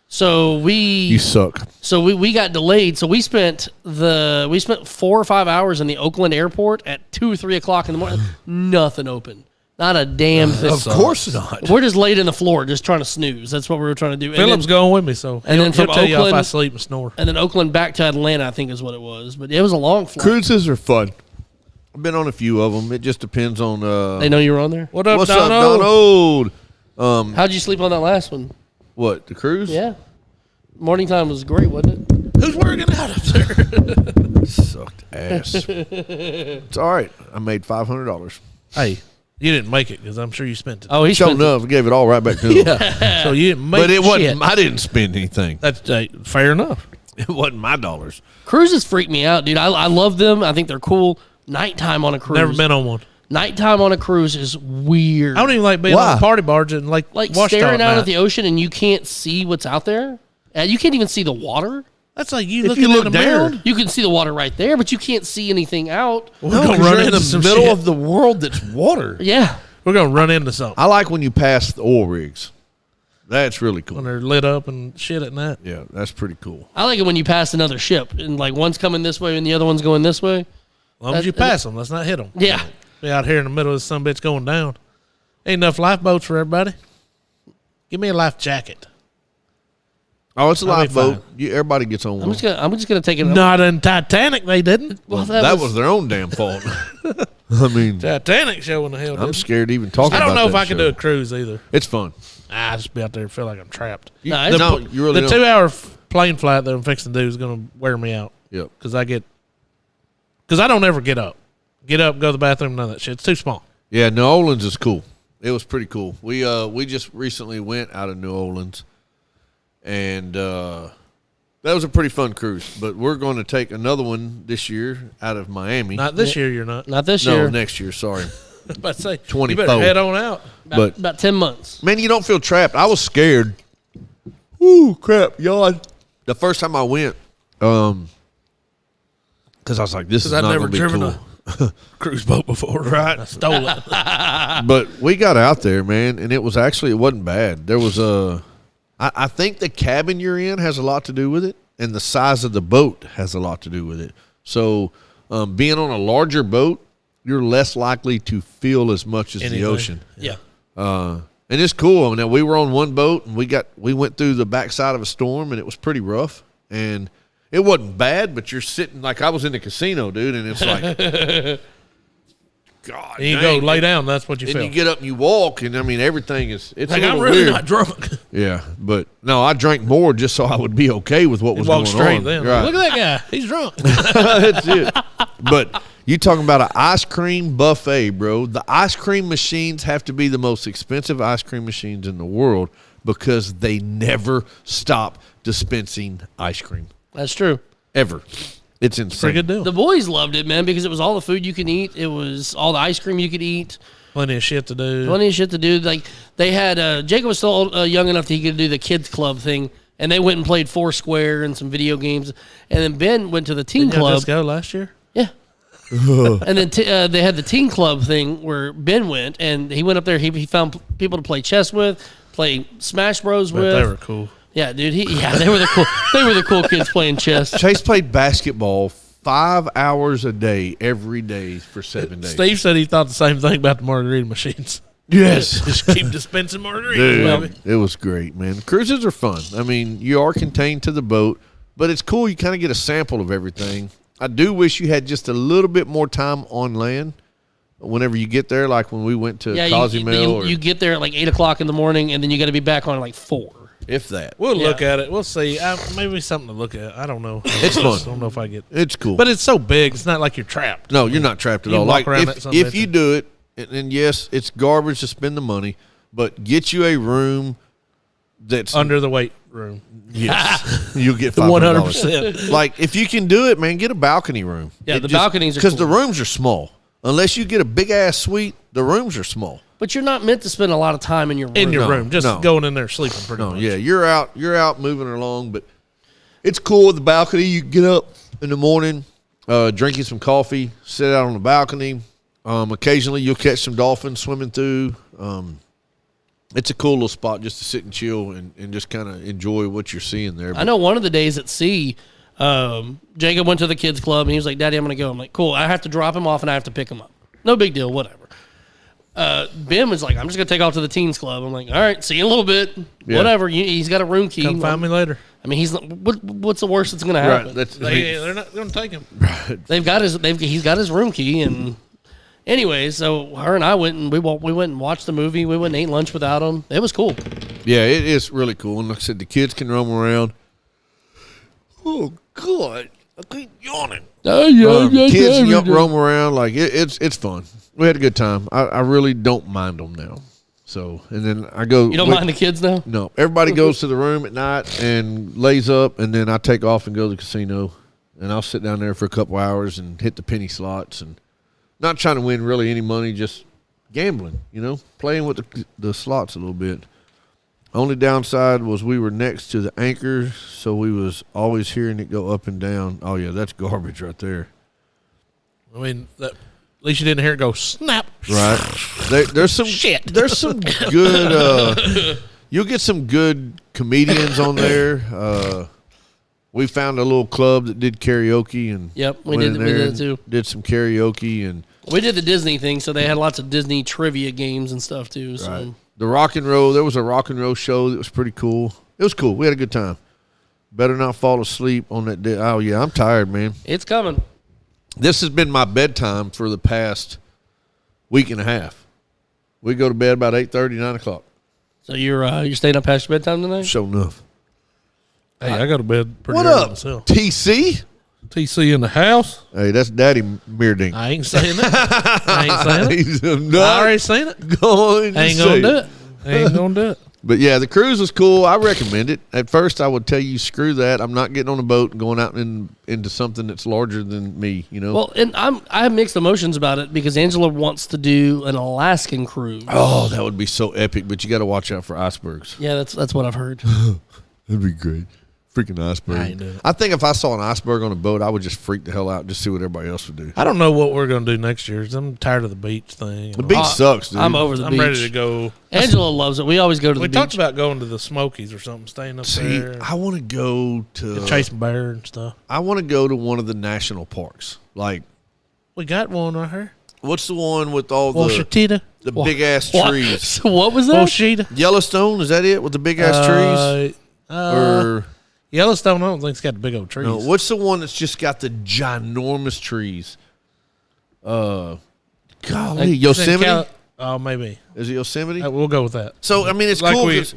So You suck. we got delayed. So we spent 4 or 5 hours in the Oakland airport at 2 or 3 o'clock in the morning. Nothing open. Not a damn thing. Of course not. We're just laid in the floor, just trying to snooze. That's what we were trying to do. And Philip's going with me, so and then he'll from tell you if I Oakland- sleep and snore. and then Oakland back to Atlanta, I think is what it was. But it was a long flight. Cruises are fun. I've been on a few of them. It just depends on. They know you were on there. What up, What's Dono? up, Donald? How'd you sleep on that last one? What, the cruise? Yeah, morning time was great, wasn't it? Who's working out up there? Sucked ass. It's all right. I made $500. Hey, you didn't make it because I'm sure you spent it. Oh, he Sure spent enough, I gave it all right back to him. So you didn't make But it wasn't. shit. I didn't spend anything. That's fair enough. It wasn't my dollars. Cruises freak me out, dude. I love them. I think they're cool. Nighttime on a cruise. Never been on one. Nighttime on a cruise is weird. I don't even like being Why? on a party barge and like like Washita staring out night. at the ocean and you can't see what's out there. And you can't even see the water. That's like you If looking you look in the mirror. down, You can see the water right there, but you can't see anything out. We're no, gonna 'cause run you're in into the some middle shit. of the world that's water. Yeah. We're gonna run into something I like when you pass the oil rigs. That's really cool. when they're lit up and shit at night. Yeah, that's pretty cool. I like it when you pass another ship and like one's coming this way and the other one's going this way. As long as you pass them, let's not hit them. Yeah. Be out here in the middle of some bitch going down. Ain't enough lifeboats for everybody. Give me a life jacket. Oh, it's a I'll be lifeboat. fine. Everybody gets on I'm one. just gonna take it. Not in Titanic, they didn't. Well, That was their own damn fault. I mean, Titanic show in the hell. I'm didn't. scared to even talk I about don't know if that I can show. do a cruise either. It's fun. I just be out there and feel like I'm trapped. No, it's- No, you really The don't. 2-hour plane flight that I'm fixing to do is going to wear me out Yep. because I don't ever get up. Get up, go to the bathroom, none of that shit. It's too small. Yeah, New Orleans is cool. It was pretty cool. We just recently went out of New Orleans, and that was a pretty fun cruise. But we're going to take another one this year out of Miami. Not this year, you're not. not this no, year. next year. Sorry, But say, 24. you better head on out. but About 10 months. man, you don't feel trapped. I was scared. Ooh, crap, yawn. The first time I went, because I was like, this is Because not I've never going to be driven cool. a cruise boat before. Right. I stole it. But we got out there, man, and it wasn't bad. There was I think the cabin you're in has a lot to do with it, and the size of the boat has a lot to do with it. So, being on a larger boat, you're less likely to feel as much as the Anything. ocean. Yeah. And it's cool. I mean, we were on one boat, and we went through the backside of a storm, and it was pretty rough. And it wasn't bad, but you're sitting like I was in the casino, dude, and it's like, God, And you dang. go lay down. That's what you And feel. you get up and you walk, and I mean everything is it's like, a I'm little really weird. not drunk. Yeah, but no, I drank more just so I would be okay with what was Walk going straight on. then. Right. Look at that guy. He's drunk. That's it. But you talking about an ice cream buffet, bro? The ice cream machines have to be the most expensive ice cream machines in the world because they never stop dispensing ice cream That's true. ever. It's insane. Pretty good deal. The boys loved it, man, because it was all the food you could eat. It was all the ice cream you could eat. Plenty of shit to do. Plenty of shit to do. Like they had Jacob was still young enough that he could do the kids club thing, and they went and played Foursquare and some video games. And then Ben went to the teen Didn't y'all club. just go last year? Yeah. And then they had the teen club thing where Ben went, and he went up there. He found people to play chess with, play Smash Bros But with. they were cool. Yeah, dude. They were the cool kids playing chess. Chase played basketball 5 hours a day every day for 7 days. Steve said he thought the same thing about the margarita machines. Yes. Just keep dispensing margaritas, Dude, baby. it was great, man. Cruises are fun. I mean, you are contained to the boat, but it's cool. You kind of get a sample of everything. I do wish you had just a little bit more time on land whenever you get there, like when we went to Yeah, Cozumel, you get there at like 8 o'clock in the morning, and then you got to be back on at like 4. if that. We'll Yeah. look at it. We'll see. Maybe something to look at. I don't know. It's fun. I don't know if I get. It's cool. But it's so big. It's not like you're trapped. no, you're not trapped at You all. walk Like around that son of a if bitch you do it, and yes, it's garbage to spend the money, but get you a room that's Under the weight room. yes, you'll get The $500. 100%. Like if you can do it, man, get a balcony room. Yeah, the balconies are because cool. the rooms are small. Unless you get a big ass suite, the rooms are small. But you're not meant to spend a lot of time in your room. In your No, room. Just no. going in there sleeping pretty No, much. yeah, you're out moving along, but it's cool with the balcony. You get up in the morning, drinking some coffee, sit out on the balcony. Occasionally you'll catch some dolphins swimming through. It's a cool little spot just to sit and chill and just kind of enjoy what you're seeing there. I know one of the days at sea, Jacob went to the kids club, and he was like, Daddy, I'm going to go. I'm like, cool. I have to drop him off, and I have to pick him up. No big deal, whatever. Ben was like, I'm just going to take off to the teens club. I'm like, all right, see you in a little bit. Yeah. Whatever. He's got a room key. Come find me later. I mean, what's the worst that's going to happen? Right, that's They're not going to take him. He's got his room key, and anyway, so her and I went and we went and watched the movie. We went and ate lunch without him. It was cool. yeah, it is really cool. And like I said, the kids can roam around. Oh God, I keep yawning. Kids roam around like it's fun. We had a good time. I really don't mind them now. So and then I go. You don't mind the kids now? No, everybody goes to the room at night and lays up, and then I take off and go to the casino, and I'll sit down there for a couple hours and hit the penny slots, and not trying to win really any money, just gambling, playing with the slots a little bit. Only downside was we were next to the anchor, so we was always hearing it go up and down. Oh yeah, that's garbage right there. I mean, at least you didn't hear it go snap. Right. There's some Shit. There's some good. You'll get some good comedians on there. We found a little club that did karaoke, and Yep, we went did in we there did it and too. Did some karaoke and We did the Disney thing, so they had lots of Disney trivia games and stuff too. So right. The rock and roll. There was a rock and roll show that was pretty cool. It was cool. We had a good time. Better not fall asleep on that day. Oh yeah, I'm tired, man. it's coming. This has been my bedtime for the past week and a half. We go to bed about 8:30, 9 o'clock. So you're staying up past your bedtime tonight? Sure enough. Hey, I go to bed pretty What early up, myself. TC? TC in the house? Hey, that's Daddy Meerdink. I ain't saying that. I ain't saying it. He's I not already seen it. going to Ain't say gonna do it. Ain't gonna do it. But yeah, the cruise was cool. I recommend it. At first, I would tell you, screw that. I'm not getting on a boat and going out into something that's larger than me. You know. Well, and I have mixed emotions about it because Angela wants to do an Alaskan cruise. oh, that would be so epic. But you got to watch out for icebergs. Yeah, that's what I've heard. That'd be great. Freaking iceberg. I ain't doing it. I think if I saw an iceberg on a boat, I would just freak the hell out and just see what everybody else would do. I don't know what we're gonna do next year. 'Cause I'm tired of the beach thing. The beach sucks, dude. I'm over the I'm beach. ready to go. Angela loves it. We always go to the We beach. talked about going to the Smokies or something, staying up See, there, I want to go to chasing bear and stuff. I want to go to one of the national parks. Like, We got one right here. what's the one with all Washita. the big ass What? trees? So what was that? Washita. Yellowstone, is that it? With the big ass trees? Or Yellowstone, I don't think it's got the big old trees. no, what's the one that's just got the ginormous trees? Golly, It's in Yosemite? Oh, maybe. Is it Yosemite? We'll go with that. So I mean, it's Like cool. we 'Cause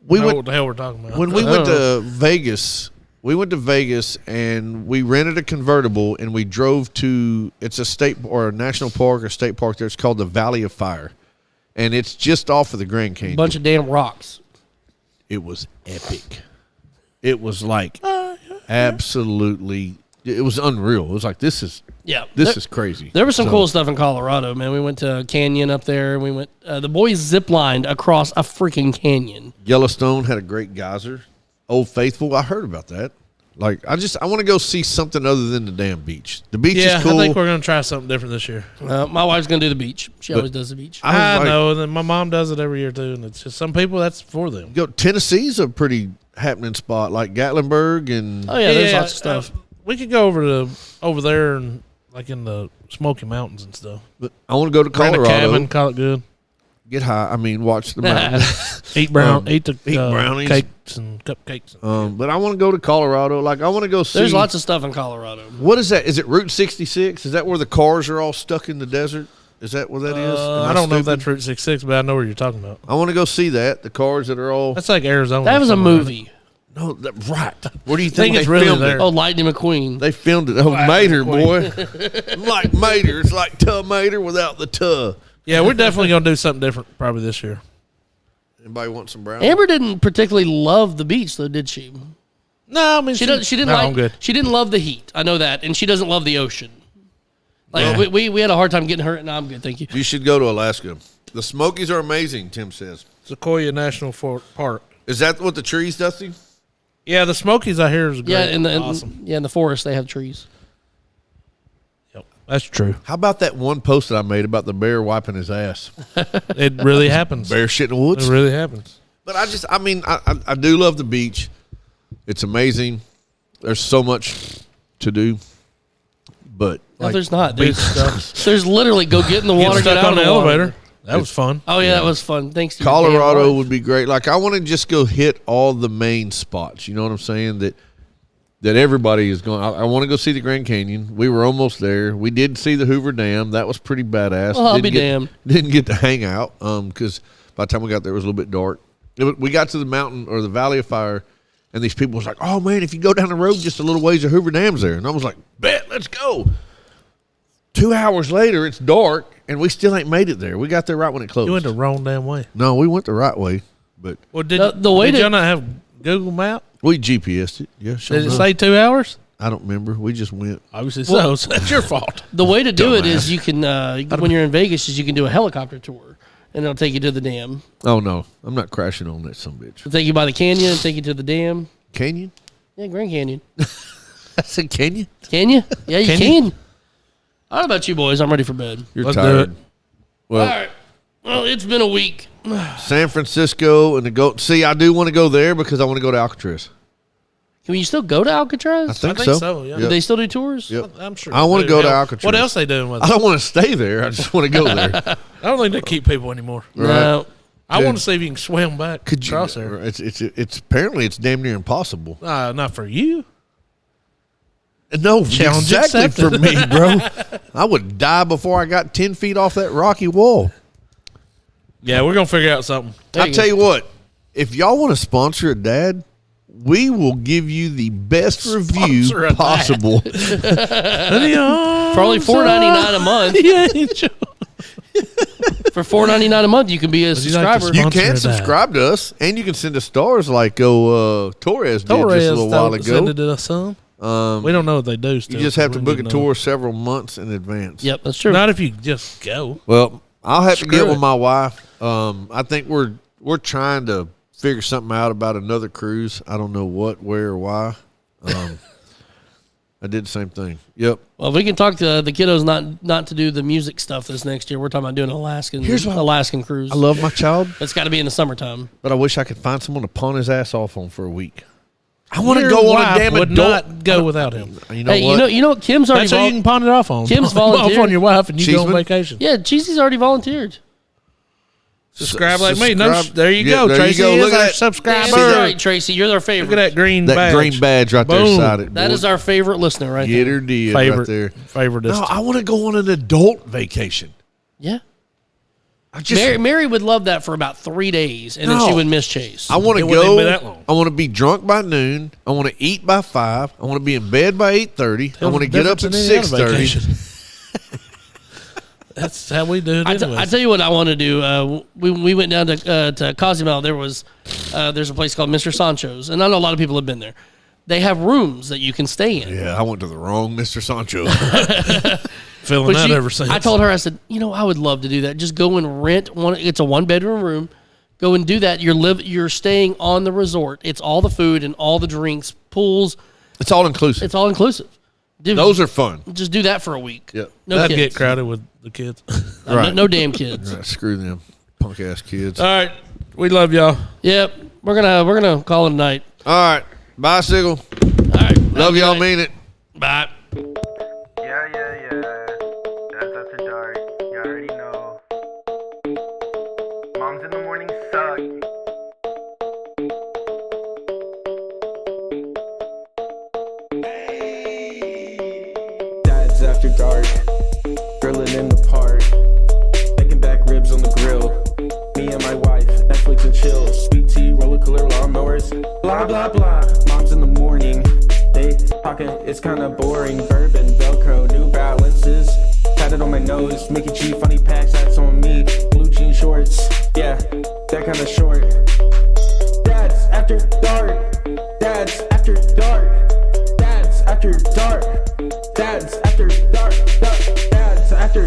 we know went what the hell we're talking about. when we went to Vegas. We went to Vegas and we rented a convertible and we drove to. It's a state or a national park or state park there. It's called the Valley of Fire, and it's just off of the Grand Canyon. Bunch of damn rocks. It was epic. It was like absolutely. It was unreal. It was like this is Yeah. crazy. There was some So, cool stuff in Colorado, man. We went to a canyon up there. We went. The boys ziplined across a freaking canyon. Yellowstone had a great geyser. Old Faithful, I heard about that. Like I want to go see something other than the damn beach. The beach yeah, is cool. I think we're gonna try something different this year. My wife's gonna do the beach. She always does the beach. I was like, know, and then my mom does it every year too, and it's just some people that's for them. Tennessee's a pretty happening spot, like Gatlinburg and Oh yeah, there's lots of stuff. We could go over there and like in the Smoky Mountains and stuff. but I want to go to Rent a Colorado. cabin, call it good. Get high. I mean, watch the mountain. Eat Eat brownies. cakes and cupcakes. But I want to go to Colorado. Like I want to go see. There's lots of stuff in Colorado. What is that? Is it Route 66? Is that where the cars are all stuck in the desert? Is that what that is? Am I don't know if stupid? that's Route 66, but I know what you're talking about. I want to go see that. The cars that are all. That's like Arizona. That was a somewhere. movie. No, right. Where do you think think, it's they really filmed there. it? Oh, Lightning McQueen. They filmed it. Oh, Mater, boy. Like Mater. It's like Mater without the tuh. Yeah, we're definitely gonna do something different probably this year. Anybody want some brown? Amber didn't particularly love the beach, though, did she? No, I mean She didn't no, like. I'm good. She didn't love the heat. I know that, and she doesn't love the ocean. Like we had a hard time getting her. No, I'm good, thank you. You should go to Alaska. The Smokies are amazing, Tim says. Sequoia National Park. Is that what the trees, Dusty? Yeah, the Smokies I hear is great. Yeah, in the awesome. in the forest they have trees. Yep, that's true. How about that one post that I made about the bear wiping his ass? It really happens. Bear shit in the woods? It really happens. But I do love the beach. It's amazing. There's so much to do. But No, there's not. Beach There's, stuff. there's literally go get in the water, Get get stuck out on of the water. elevator. That was fun. Oh yeah, that was fun. Thanks to your damn Colorado wife. would be great. Like I want to just go hit all the main spots. You know what I'm saying? That everybody is going. I want to go see the Grand Canyon. We were almost there. We did see the Hoover Dam. That was pretty badass. Well, I'll be damned. Didn't get to hang out because by the time we got there, it was a little bit dark. We got to the mountain or the Valley of Fire, and these people was like, "Oh man, if you go down the road just a little ways, the Hoover Dam's there." And I was like, "Bet, let's go." 2 hours later, it's dark, and we still ain't made it there. We got there right when it closed. You went the wrong damn way. No, we went the right way, but Well, did The way did to- y'all not have Google Map? we GPSed it. Yeah, sure. Did it enough. say 2 hours? I don't remember. We just went. Obviously so. So that's your fault. The way to do it is you can when you're in Vegas is you can do a helicopter tour, and it'll take you to the dam. Oh no, I'm not crashing on that bitch. It'll take you by the canyon and take you to the dam. Canyon? Yeah, Grand Canyon. I said canyon. Can you? Yeah, you Can can. you? I don't know about you boys. I'm ready for bed. You're Let's do tired. it. Well, All right. Well, it's been a week. San Francisco and the go. See, I do want to go there because I want to go to Alcatraz. Can you still go to Alcatraz? I think, I think so. so, yeah. Do they still do tours? Yep. I'm sure. I wanna they go do. to Hell, Alcatraz. What else they doing with I it? don't want to stay there. I just want to go there. I don't think they keep people anymore. No. I Dude. want to see if you can swim back across there. It's apparently it's damn near impossible. Not for you. No, Challenge exactly accepted. for me, bro. I would die before I got 10 feet off that rocky wall. Yeah, we're gonna figure out something. There I you tell go. you what, if y'all want to sponsor a dad, we will give you the best review Sponsor a dad. possible. For only $4.99 a month. Yeah, For $4.99 a month, you can be a you like to subscriber. You Sponsor a can dad. subscribe to us, and you can send us stars like Torres did just a little while send it ago. to us some. We don't know what they do. Still, You just have to We book a need know. tour several months in advance. Yep, that's true. Not if you just go. Well, I'll have to get Screw with it. my wife. I think we're trying to figure something out about another cruise. I don't know what, where, or why. I did the same thing. Yep. Well, if we can talk to the kiddos not to do the music stuff this next year. We're talking about doing an Alaskan cruise. I love my child, It's got to be in the summertime. but I wish I could find someone to pawn his ass off on for a week. I want to Your go on a wife damn would adult. not go without him. You know Hey, what? you know what? Kim's already That's who you can pawn it off on. Kim's Pawn it off volunteered. on your wife, and you go on Cheeseman? vacation. Yeah, Cheesy's already volunteered. Subscribe like me. No, Subscribe. there you Yeah, go. there you Tracy go. is Look at our that. subscriber. That's right, Tracy. You're our favorite. Look at that green that badge. green badge right there Boom. beside it. That boy. is our favorite listener right Get there. her did favorite. right there. Favorite. No, I want to go on an adult vacation. Yeah. I just Mary would love that for about 3 days, and then she No. would miss Chase. I want It to wouldn't even go. be that long. I want to be drunk by noon. I want to eat by 5. I want to be in bed by 8:30. I want to get up at 6:30. That's how we do it. I Anyway. tell you what I want to do. We went down to Cozumel. There's a place called Mr. Sancho's, and I know a lot of people have been there. They have rooms that you can stay in. Yeah, I went to the wrong Mr. Sancho. Feeling But that she- ever since. I told her, I said, I would love to do that. Just go and rent one. It's a 1-bedroom room. Go and do that. You're staying on the resort. It's all the food and all the drinks, pools. It's all inclusive. It's all inclusive. Those are fun. Just do that for a week. Yep. No That'd kids. get crowded with the kids. No, Right. no damn kids. Right, screw them punk ass kids. All right, we love y'all. Yep. We're gonna call it a night. All right, bicycle. All right. Love y'all. Night. Mean it. Bye. Yeah. That's after dark. You already know. Moms in the morning suck. Dads after dark, grilling in the park, making back ribs on the grill. Me and my wife, Netflix and chill. Sweet tea, roller cooler, lawnmowers, blah blah blah. Moms in the morning, they talking, it's kinda boring. Bourbon, Velcro, New Balances, tatted on my nose. Mickey G, funny packs, hats on me. Blue jean shorts, yeah, that kinda short. Dads after dark, dads after dark, dads after dark. Dads after dark, dads after